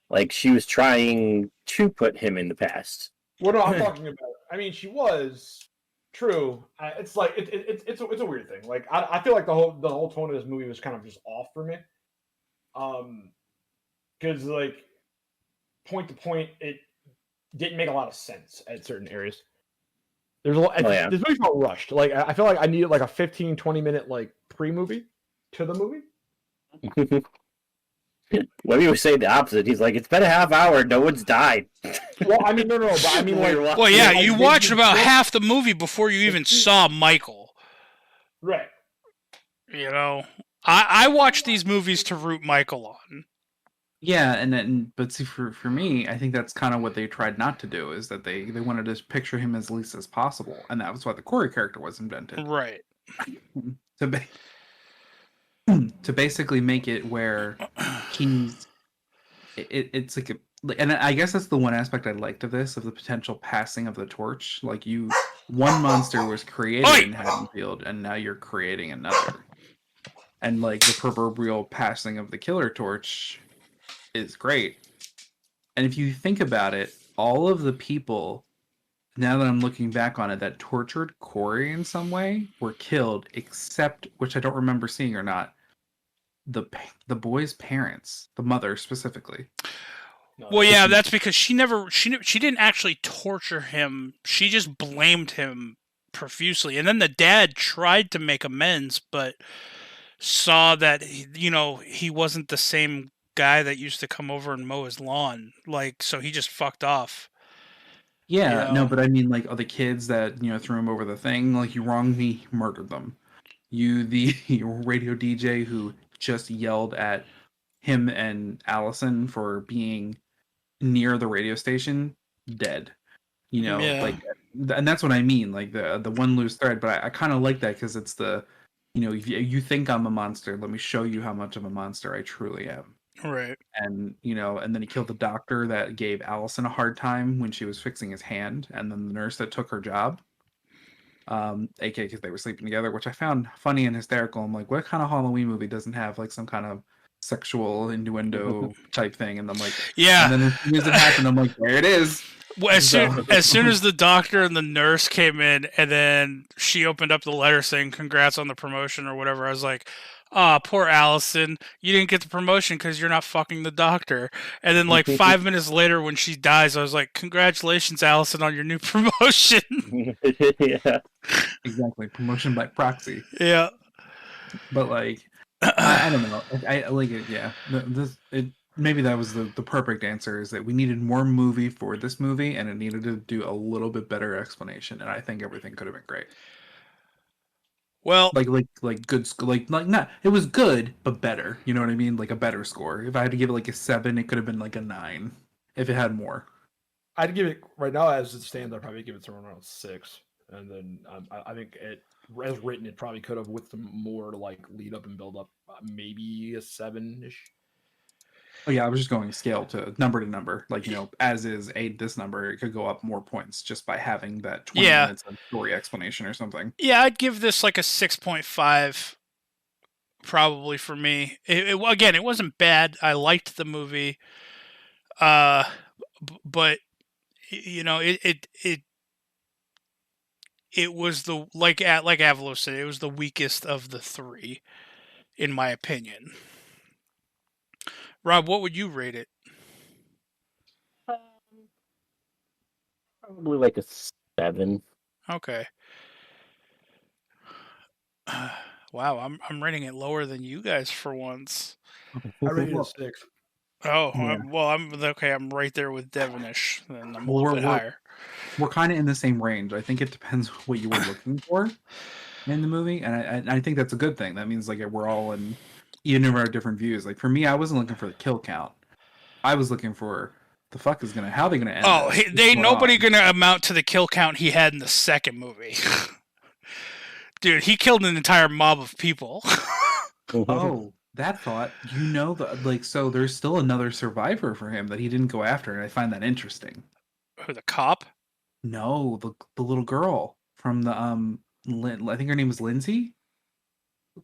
Like she was trying to put him in the past. What I'm talking about? I mean, she was true. It's like it's a weird thing. Like I feel like the whole tone of this movie was kind of just off for me. Because like point to point, it didn't make a lot of sense at certain areas. There's a lot. This movie felt rushed. Like I feel like I needed like a 15-20 minute like pre-movie to the movie. Webby was saying the opposite. He's like, it's been a half hour. No one's died. Well, I mean, no. But I mean, like, well, yeah, you watched about half the movie before you even saw Michael. Right. I watched these movies to root Michael on. Yeah, but see, for me, I think that's kind of what they tried not to do, is that they wanted to picture him as least as possible, and that was why the Corey character was invented. Right. To basically make it where it's like and I guess that's the one aspect I liked of this, of the potential passing of the torch. Like one monster was created in Haddonfield, and now you're creating another. And like the proverbial passing of the killer torch is great. And if you think about it, all of the people, now that I'm looking back on it, that tortured Corey in some way were killed, except, which I don't remember seeing or not, the boy's parents, the mother specifically. Well, yeah, that's because she didn't actually torture him. She just blamed him profusely. And then the dad tried to make amends, but saw that, he wasn't the same guy that used to come over and mow his lawn. Like, so he just fucked off. Yeah, no, but I mean, like, the kids that, threw him over the thing, like, you wronged me, murdered them. You, the radio DJ who just yelled at him and Allison for being near the radio station, dead. Like, and that's what I mean, like, the one loose thread, but I kind of like that, because it's the, if you think I'm a monster, let me show you how much of a monster I truly am. Right. And and then he killed the doctor that gave Allison a hard time when she was fixing his hand, and then the nurse that took her job, aka because they were sleeping together, which I found funny and hysterical. I'm like, what kind of Halloween movie doesn't have like some kind of sexual innuendo type thing? And I'm like, yeah. And then as soon as it happened, I'm like, there it is. Well, as soon as the doctor and the nurse came in, and then she opened up the letter saying congrats on the promotion or whatever, I was like, poor Allison, you didn't get the promotion because you're not fucking the doctor. And then like 5 minutes later when she dies, I was like, congratulations, Allison, on your new promotion. Yeah, exactly, promotion by proxy. Yeah, but like I don't know, I like it. Yeah, maybe that was the perfect answer, is that we needed more movie for this movie, and it needed to do a little bit better explanation, and I think everything could have been great. Well, Like good like not, it was good but better, you know what I mean, like a better score. If I had to give it like a 7, it could have been like a 9 if it had more. I'd give it right now as it stands. I'd probably give it somewhere around 6, and then I think it, as written, it probably could have with some more like lead up and build up, maybe a 7-ish. Oh yeah, I was just going scale to number, like, you know, as is this number, it could go up more points just by having that 20 Yeah. minutes of story explanation or something. yeah, I'd give this like a 6.5 probably for me. Again, it wasn't bad. I liked the movie. But you know, it was the like Avelos said, it was the weakest of the three, in my opinion. Rob, what would you rate it? Probably like a 7. Okay. Wow, I'm rating it lower than you guys for once. I rated it a 6. Oh, Yeah. well, I'm okay. I'm right there with Devinish, and I'm a Well, little bit higher. We're kind of in the same range. I think it depends what you were looking for in the movie, and I think that's a good thing. That means like we're all in, even if our different views. Like for me, I wasn't looking for the kill count. I was looking for how they gonna end Oh, this? they What's going nobody on? gonna amount to the kill count he had in the second movie. Dude, he killed an entire mob of people. Oh, that thought. You know, so there's still another survivor for him that he didn't go after, and I find that interesting. Who, the cop? No, the little girl from the I think her name was Lindsay,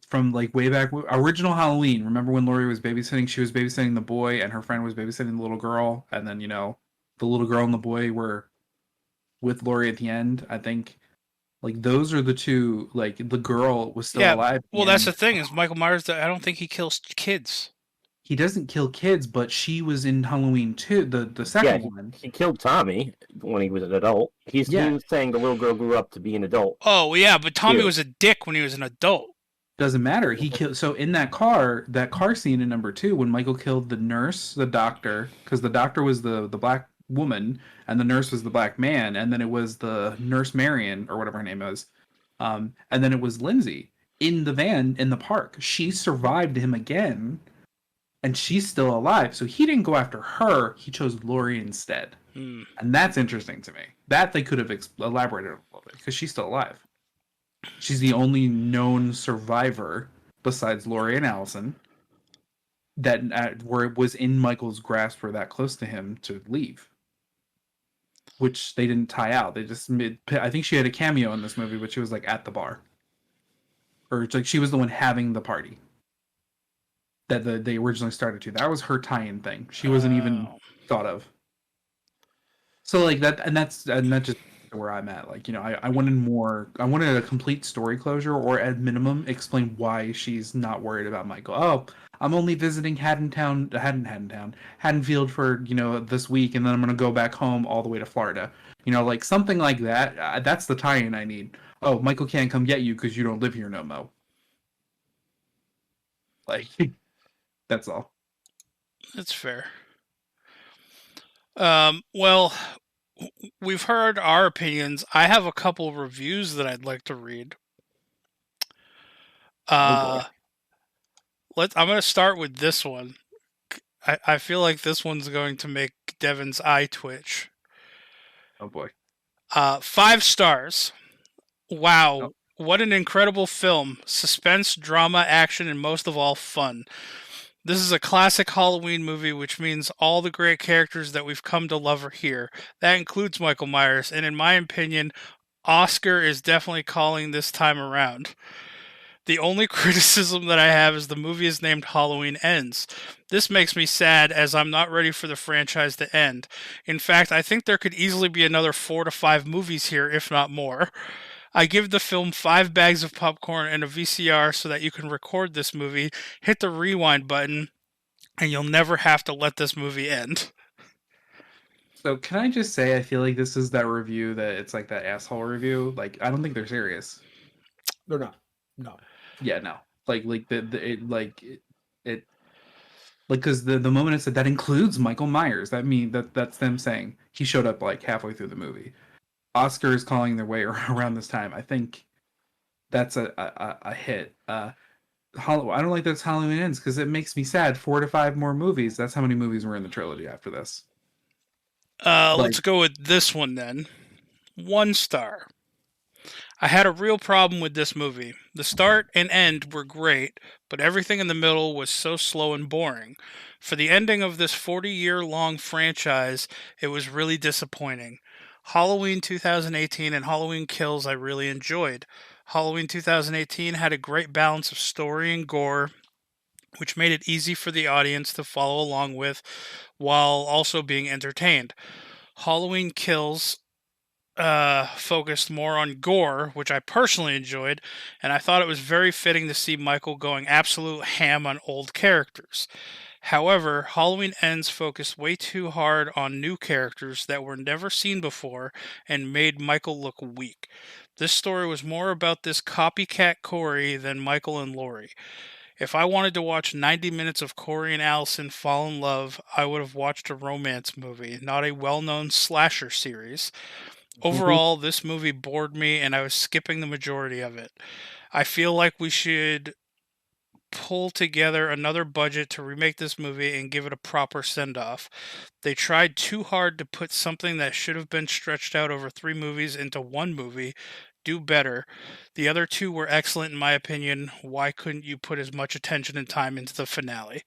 from like way back original Halloween. Remember when Laurie was babysitting? She was babysitting the boy, and her friend was babysitting the little girl, and then, you know, the little girl and the boy were with Laurie at the end. I think like those are the two. Like the girl was still Yeah. alive at the Well, that's the end. thing is Michael Myers. I don't think he kills kids. He doesn't kill kids, but she was in Halloween too, the Yeah, second one. he killed Tommy when he was an adult. He Yeah. was saying the little girl grew up to be an adult. Oh yeah, but Tommy Ew. was a dick when he was an adult. Doesn't matter. He killed. So in that car scene in number 2, when Michael killed the nurse, the doctor, because the doctor was the black woman and the nurse was the black man, and then it was the nurse Marion or whatever her name was, and then it was Lindsay in the van in the park. She survived him again, and she's still alive. So he didn't go after her. He chose Laurie instead, Hmm. and that's interesting to me. That they could have elaborated a little bit because she's still alive. She's the only known survivor besides Laurie and Allison that where it was in Michael's grasp or that close to him to leave, which they didn't tie out. They just made. I think she had a cameo in this movie, but she was like at the bar, or it's like she was the one having the party that they originally started to. That was her tie-in thing. She wasn't even thought of. So like that, and that's just where I'm at. Like, you know, I wanted more. I wanted a complete story closure, or at minimum, explain why she's not worried about Michael. Oh, I'm only visiting Haddonfield for, you know, this week, and then I'm gonna go back home all the way to Florida. You know, like something like that. That's the tie-in I need. Oh, Michael can't come get you because you don't live here no more. Like, that's all. That's fair. Well, we've heard our opinions. I have a couple reviews that I'd like to read. Oh, I'm going to start with this one. I feel like this one's going to make Devin's eye twitch. Oh boy. 5 stars. Wow. Oh. What an incredible film. Suspense, drama, action, and most of all, fun. This is a classic Halloween movie, which means all the great characters that we've come to love are here. That includes Michael Myers, and in my opinion, Oscar is definitely calling this time around. The only criticism that I have is the movie is named Halloween Ends. This makes me sad as I'm not ready for the franchise to end. In fact, I think there could easily be another 4 to 5 movies here, if not more. I give the film 5 bags of popcorn and a VCR so that you can record this movie, hit the rewind button, and you'll never have to let this movie end. So can I just say, I feel like this is that review that it's like that asshole review. Like, I don't think they're serious. They're not. No. Yeah, no. Like Like, because the moment it said that includes Michael Myers, that's them saying he showed up like halfway through the movie. Oscar is calling their way around this time. I think that's a hit. I don't like that it's Halloween Ends because it makes me sad. 4 to 5 more movies. That's how many movies were in the trilogy after this. Let's go with this one then. 1 star. I had a real problem with this movie. The start and end were great, but everything in the middle was so slow and boring. For the ending of this 40-year-long franchise, it was really disappointing. Halloween 2018 and Halloween Kills I really enjoyed. Halloween 2018 had a great balance of story and gore, which made it easy for the audience to follow along with while also being entertained. Halloween Kills focused more on gore, which I personally enjoyed, and I thought it was very fitting to see Michael going absolute ham on old characters. However, Halloween Ends focused way too hard on new characters that were never seen before and made Michael look weak. This story was more about this copycat Corey than Michael and Laurie. If I wanted to watch 90 minutes of Corey and Allison fall in love, I would have watched a romance movie, not a well-known slasher series. Overall, this movie bored me and I was skipping the majority of it. I feel like we should pull together another budget to remake this movie and give it a proper send-off. They tried too hard to put something that should have been stretched out over 3 movies into 1 movie. Do better. The other 2 were excellent in my opinion. Why couldn't you put as much attention and time into the finale?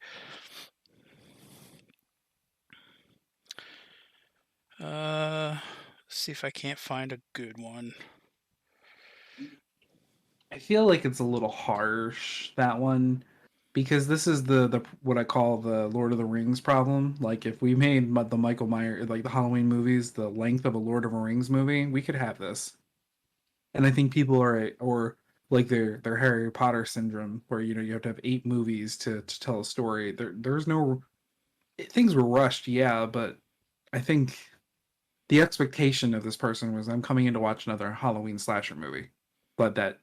See if I can't find a good one. I feel like it's a little harsh, that one, because this is the what I call the Lord of the Rings problem. Like, if we made the Michael Myers, like the Halloween movies, the length of a Lord of the Rings movie, we could have this. And I think people are, or like their Harry Potter syndrome, where you have to have 8 movies to tell a story. There's no, things were rushed, yeah, but I think the expectation of this person was, I'm coming in to watch another Halloween slasher movie, but that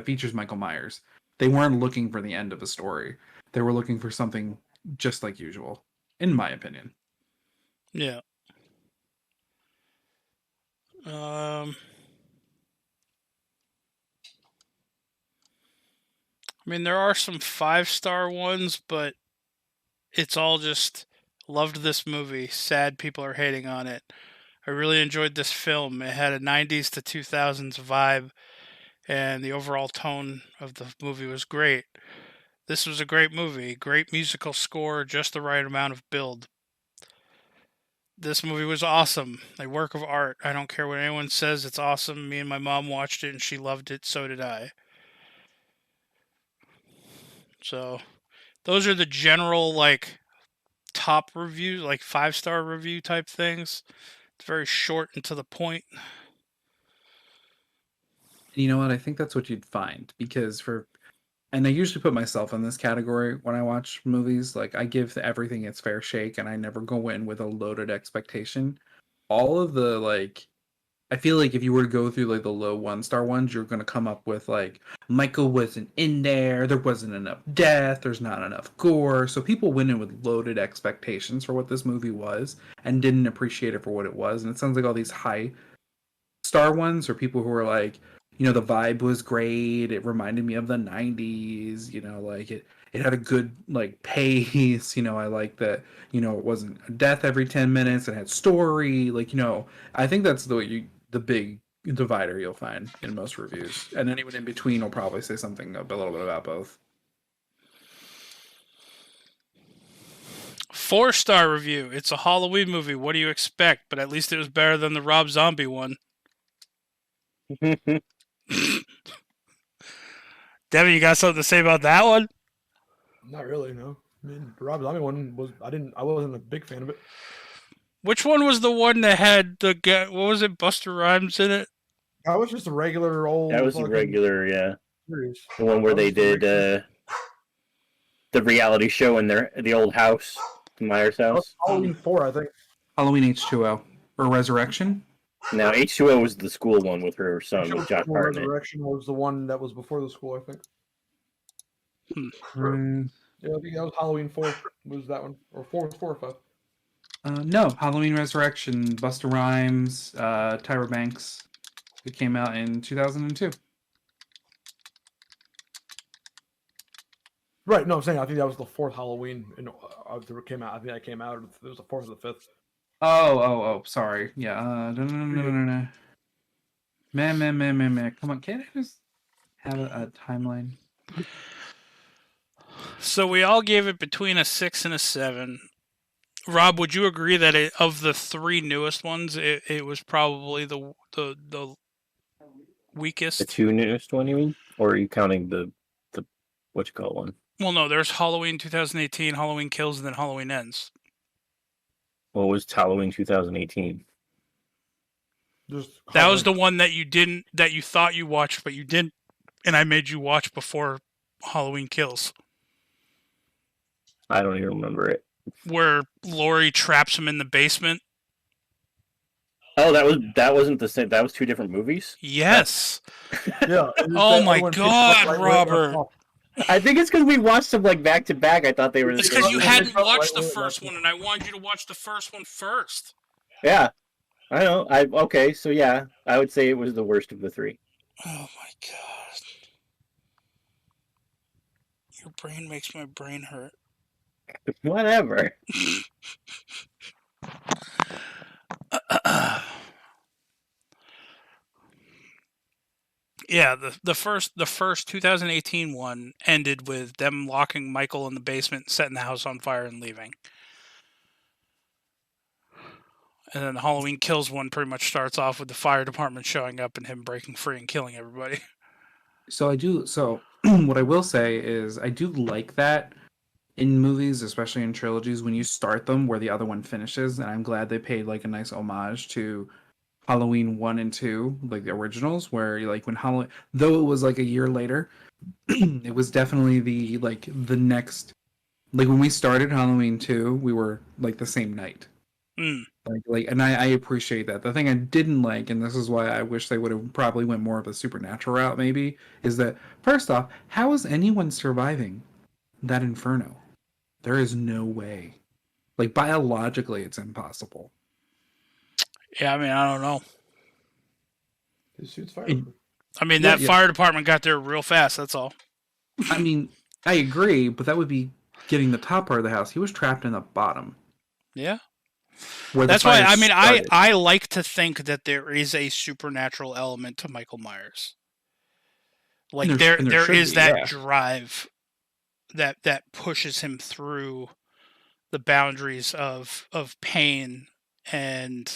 features Michael Myers. They weren't looking for the end of a story. They were looking for something just like usual, in my opinion. Yeah. I mean, there are some 5-star ones, but it's all just loved this movie. Sad people are hating on it. I really enjoyed this film. It had a 90s to 2000s vibe, and the overall tone of the movie was great. This was a great movie. Great musical score, just the right amount of build. This movie was awesome. A work of art. I don't care what anyone says, it's awesome. Me and my mom watched it and she loved it, so did I. So, those are the general, like, top reviews, like 5-star review type things. It's very short and to the point. You know what? I think that's what you'd find, because and I usually put myself in this category when I watch movies. Like, I give everything its fair shake and I never go in with a loaded expectation. All of the, like, I feel like if you were to go through like the low 1-star ones, you're going to come up with like, Michael wasn't in there wasn't enough death, there's not enough gore. So people went in with loaded expectations for what this movie was and didn't appreciate it for what it was. And it sounds like all these high star ones are people who are like, the vibe was great, it reminded me of the 90s, like it had a good like pace, I like that, it wasn't a death every 10 minutes, it had story, like, I think that's the big divider you'll find in most reviews, and anyone in between will probably say something a little bit about both. 4-star review. It's a Halloween movie. What do you expect? But at least it was better than the Rob Zombie one. Devin, you got something to say about that one? Not really, no. I mean, the Rob Zombie one I wasn't a big fan of it. Which one was the one that had the guy? What was it? Buster Rhymes in it? That was just a regular old. That was a regular, yeah. Series. The one where they did the reality show in the old house, the Myers house. Halloween 4, I think. Halloween H2O or Resurrection. Now H2O was the school one with her son, with Josh Hartnett. Resurrection was the one that was before the school, I think. Yeah, I think that was Halloween 4. Was that one or 4 or 5? No, Halloween Resurrection, Busta Rhymes, Tyra Banks. It came out in 2002. Right. No, I'm saying I think that was the 4th Halloween. That came out. I think that came out. It was the 4th or the 5th. Oh, sorry. Yeah. No. Man. Come on, can't I just have a timeline? So we all gave it between a 6 and a 7. Rob, would you agree that of the 3 newest ones, it was probably the weakest? The 2 newest one, you mean? Or are you counting the what you call one? Well, no, there's Halloween 2018, Halloween Kills, and then Halloween Ends. What was Halloween 2018? That was the one that you thought you watched, but you didn't, and I made you watch before Halloween Kills. I don't even remember it. Where Laurie traps him in the basement. Oh, that wasn't the same. That was 2 different movies. Yes. Yeah. Oh my God, Robert. I think it's because we watched them like back to back. I thought they were. It's because you hadn't watched the first one, and I wanted you to watch the first one first. Yeah, I know. Okay, so yeah, I would say it was the worst of the 3. Oh my God. Your brain makes my brain hurt. Whatever. Yeah, the first 2018 one ended with them locking Michael in the basement, setting the house on fire, and leaving. And then the Halloween Kills one pretty much starts off with the fire department showing up and him breaking free and killing everybody. So what I will say is I do like that in movies, especially in trilogies, when you start them where the other one finishes, and I'm glad they paid like a nice homage to Halloween 1 and 2, like the originals, where like when Halloween, though it was like a year later, it was definitely the next, like when we started Halloween 2, we were like the same night. And I appreciate that. The thing I didn't like, and this is why I wish they would have probably went more of a supernatural route, maybe, is that first off, how is anyone surviving that inferno? There is no way. Like biologically, it's impossible. Yeah, I mean, I don't know. His suit's fire. I mean, that fire department got there real fast. That's all. I mean, I agree, but that would be getting the top part of the house. He was trapped in the bottom. Yeah. That's why I mean, I like to think that there is a supernatural element to Michael Myers. Like there is that drive that pushes him through the boundaries of pain and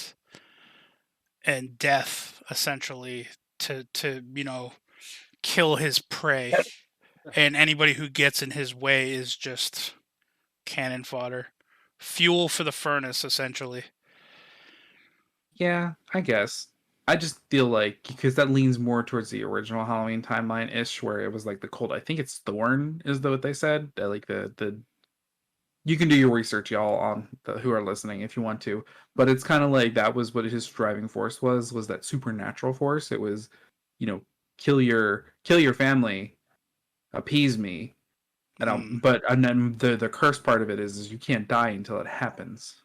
death, essentially, to kill his prey. And anybody who gets in his way is just cannon fodder. Fuel for the furnace, essentially. Yeah, I guess. I just feel like, because that leans more towards the original Halloween timeline-ish, where it was like the cold, I think it's Thorn, is what they said. Like the you can do your research, y'all, on who are listening if you want to. But it's kind of like that was what his driving force was that supernatural force. It was, kill your family, appease me. And then the curse part of it is you can't die until it happens.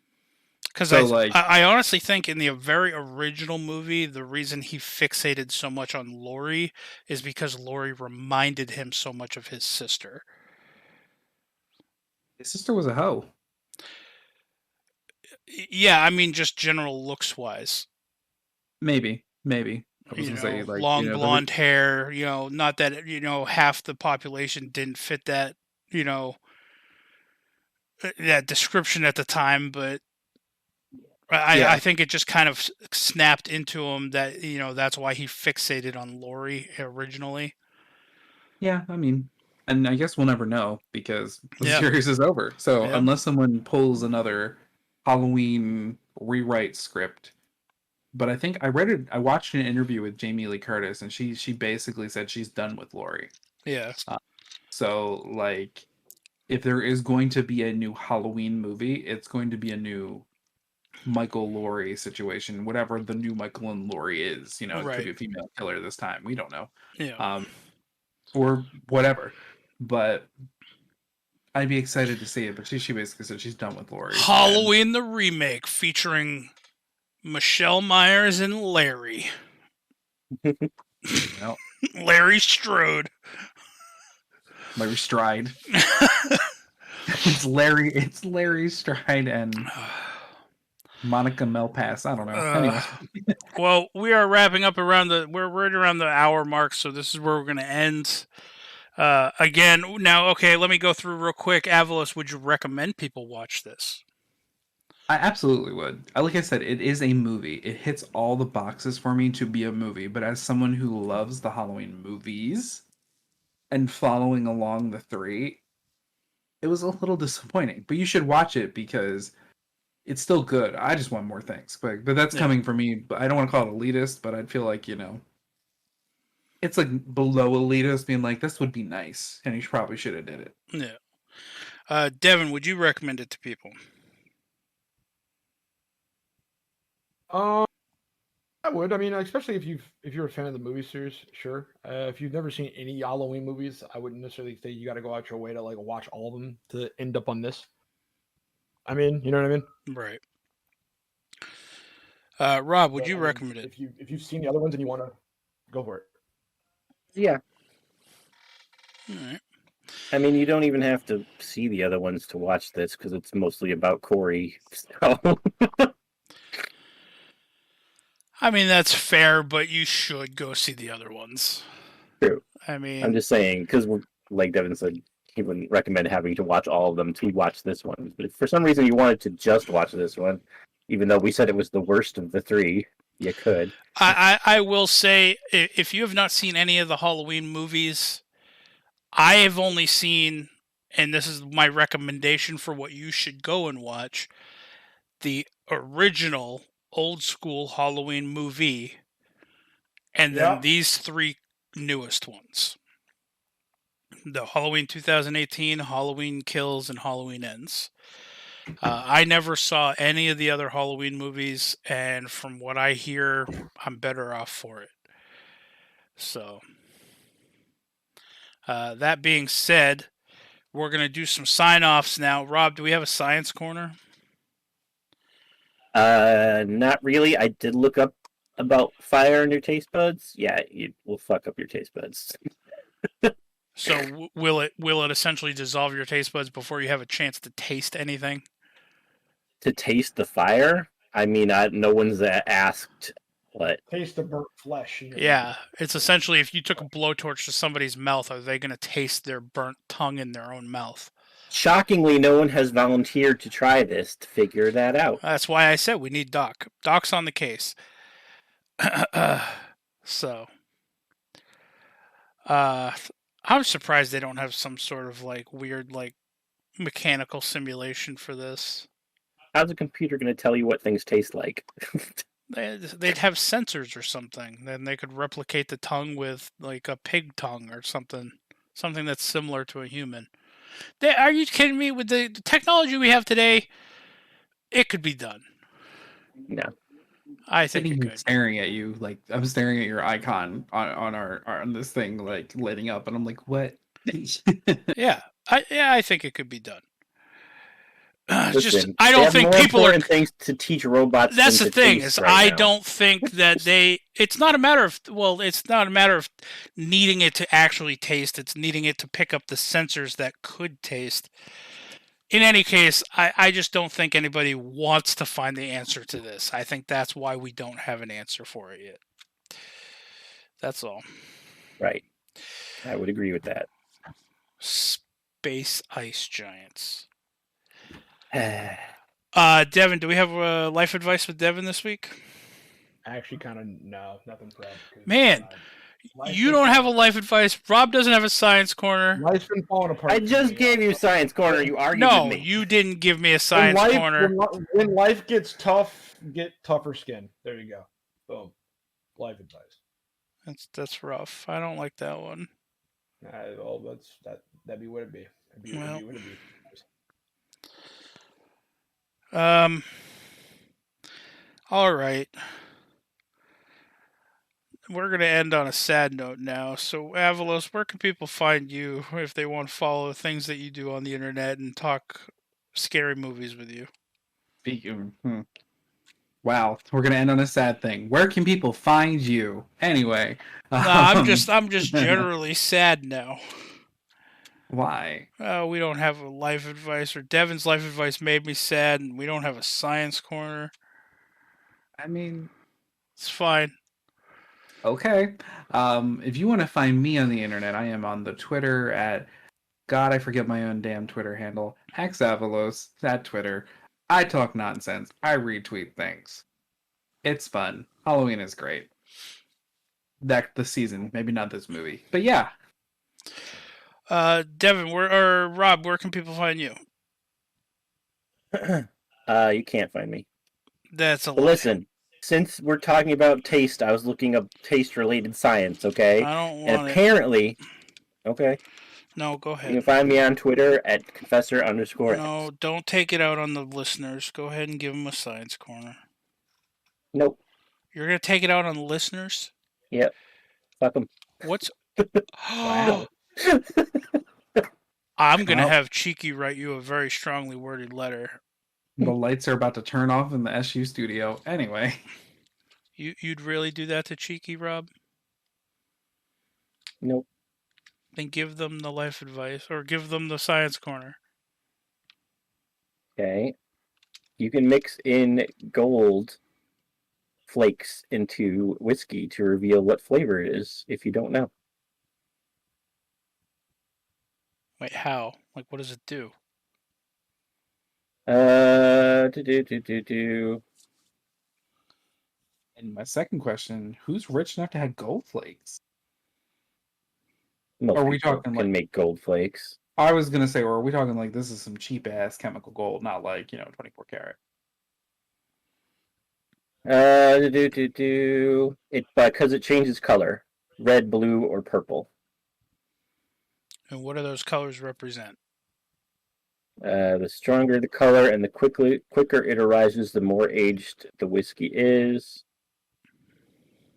Because I honestly think in the very original movie, the reason he fixated so much on Laurie is because Laurie reminded him so much of his sister. His sister was a hoe. Yeah, I mean, just general looks wise. Maybe. I was gonna say, like, long blonde hair. Not that half the population didn't fit that that description at the time, but I think it just kind of snapped into him that that's why he fixated on Laurie originally. Yeah, I mean, and I guess we'll never know because the series is over. So unless someone pulls another Halloween rewrite script. But I think I watched an interview with Jamie Lee Curtis, and she basically said she's done with Laurie. Yeah. So, like, if there is going to be a new Halloween movie, it's going to be a new Michael Laurie situation, whatever the new Michael and Laurie is. It could be a female killer this time. We don't know. Yeah. Or whatever. But I'd be excited to see it, but she basically said she's done with Laurie. Halloween the remake featuring Michelle Myers and Larry. Well, Larry Strode. Larry Stride. It's Larry Stride and Monica Melpass. I don't know. Anyway. Well, we are wrapping up we're right around the hour mark, so this is where we're going to end. Again, now, okay, let me go through real quick. Avelos, would you recommend people watch this? I absolutely would. Like I said, it is a movie. It hits all the boxes for me to be a movie. But as someone who loves the Halloween movies and following along the three, it was a little disappointing. But you should watch it because it's still good. I just want more things. But that's coming from me. But I don't want to call it elitist, but I'd feel like, it's like below elitist being like, this would be nice. And you probably should have did it. Yeah. Devin, would you recommend it to people? I would. I mean, especially if you're a fan of the movie series, sure. If you've never seen any Halloween movies, I wouldn't necessarily say you got to go out your way to like watch all of them to end up on this. I mean, you know what I mean? Right. Rob, would you recommend it? If you've seen the other ones and you want to go for it? Yeah. All right. I mean, you don't even have to see the other ones to watch this because it's mostly about Corey. So. I mean, that's fair, but you should go see the other ones. True. I mean, I'm just saying, because like Devin said, he wouldn't recommend having to watch all of them to watch this one. But if for some reason you wanted to just watch this one, even though we said it was the worst of the three, you could. I will say, if you have not seen any of the Halloween movies, I have only seen, and this is my recommendation for what you should go and watch, the original old school Halloween movie, and then these three newest ones. The Halloween 2018, Halloween Kills, and Halloween Ends. I never saw any of the other Halloween movies, and from what I hear, I'm better off for it. So, that being said, we're going to do some sign-offs now. Rob, do we have a science corner? Not really. I did look up about fire in your taste buds. Yeah, it will fuck up your taste buds. So will it essentially dissolve your taste buds before you have a chance to taste anything? To taste the fire? I mean, no one's asked what. Taste the burnt flesh. Yeah, it's essentially if you took a blowtorch to somebody's mouth, are they going to taste their burnt tongue in their own mouth? Shockingly, no one has volunteered to try this to figure that out. That's why I said we need Doc. Doc's on the case. So, I'm surprised they don't have some sort of like weird like mechanical simulation for this. How's a computer going to tell you what things taste like? They'd have sensors or something. Then they could replicate the tongue with like a pig tongue or something that's similar to a human. Are you kidding me? With the technology we have today, it could be done. No. I think Sitting it here could. staring at you, like I'm staring at your icon on this thing, like lighting up, and I'm like, what? Yeah, I think it could be done. Listen, I don't think people are things to teach robots. That's the thing is, I now. don't think that it's not a matter of needing it to actually taste. It's needing it to pick up the sensors that could taste. In any case, I just don't think anybody wants to find the answer to this. I think that's why we don't have an answer for it yet. That's all. Right. I would agree with that. Space ice giants. Devin, do we have life advice with Devin this week? Actually, kind of no, nothing for that. Man, you don't have a life advice. Rob doesn't have a science corner. Life's been falling apart. I just gave you science corner. You argued with me. You didn't give me a science corner. When life gets tough, get tougher skin. There you go. Boom. Life advice. That's rough. I don't like that one. Well, that'd be what it'd be. That'd be what it'd be. All right. we're gonna end on a sad note now. So, Avelos, where can people find you if they want to follow things that you do on the internet and talk scary movies with you? Wow, we're gonna end on a sad thing. Where can people find you? Anyway, No, I'm just generally sad now. Why? We don't have a life advice, or Devin's life advice made me sad, and we don't have a science corner. I mean, It's fine. okay. If you want to find me on the internet, I am on the Twitter at God, I forget my own damn Twitter handle. Avelos at Twitter. I talk nonsense. I retweet things. It's fun. Halloween is great. The season, maybe not this movie, but yeah. Devin, or Rob, where can people find you? You can't find me. That's a But lie. listen, since we're talking about taste, I was looking up taste-related science, okay? I don't And want it. apparently, okay, No, go you can ahead. find me on Twitter at confessor_X. No, don't take it out on the listeners. Go ahead and give them a science corner. Nope. You're gonna take it out on the listeners? Yep. Fuck them. What's? Wow. I'm gonna Well- have Cheeky write you a very strongly worded letter. The lights are about to turn off in the SU studio. Anyway. You'd really do that to Cheeky, Rob? Nope. Then give them the life advice, or give them the science corner. Okay. You can mix in gold flakes into whiskey to reveal what flavor it is if you don't know. Wait, how? Like, what does it do? Do. And my second question, who's rich enough to have gold flakes? Most Are we people talking can like- make gold flakes. I was gonna say, or are we talking like this is some cheap ass chemical gold, not like, 24 karat? It because it changes color, red, blue, or purple. And what do those colors represent? The stronger the color and the quicker it arises, the more aged the whiskey is.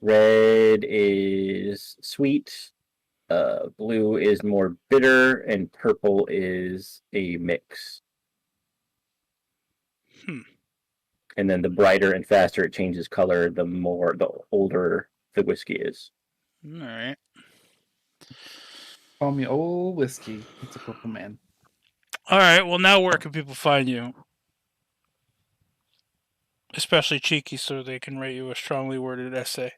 Red is sweet. Blue is more bitter, and purple is a mix. And then the brighter and faster it changes color, the older the whiskey is. All right. Call me old whiskey. It's a purple man. All right. Well, now where can people find you? Especially Cheeky, so they can write you a strongly worded essay.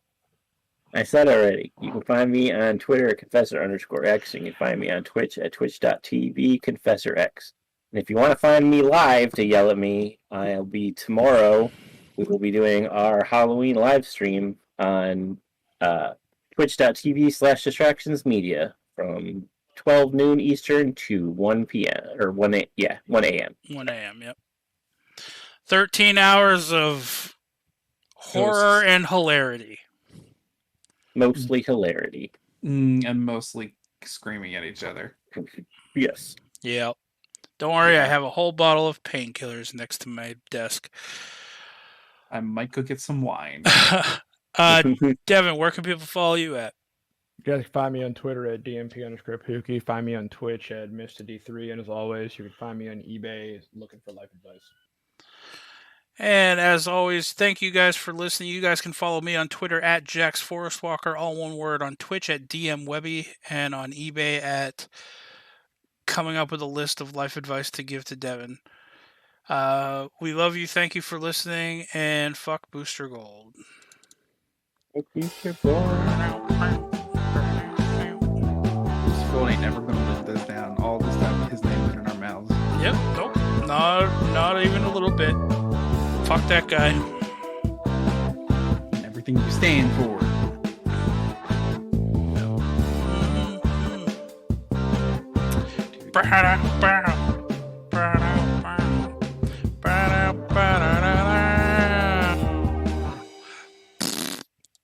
I said already. You can find me on Twitter at confessor_X, and you can find me on Twitch at twitch.tv/confessorx. And if you want to find me live to yell at me, I'll be tomorrow. We will be doing our Halloween live stream on twitch.tv/distractionsmedia from 12 noon Eastern to 1 p.m. or 1 a.m. 1 a.m. Yep. 13 hours of horror and hilarity. Mostly hilarity. And mostly screaming at each other. Yes. Yeah. Don't worry, I have a whole bottle of painkillers next to my desk. I might go get some wine. Devin, where can people follow you at? You guys can find me on Twitter at DMP_Pookie. Find me on Twitch at Mr. D3. And as always, you can find me on eBay looking for life advice. And as always, thank you guys for listening. You guys can follow me on Twitter at JaxForestWalker, all one word, on Twitch at DMWebby, and on eBay at coming up with a list of life advice to give to Devin. We love you. Thank you for listening, and fuck Booster Gold. This fool ain't never gonna live this down. All this time, his name is in our mouths. Yep. Nope. Not even a little bit. Fuck that guy. And everything you stand for. Mm-hmm.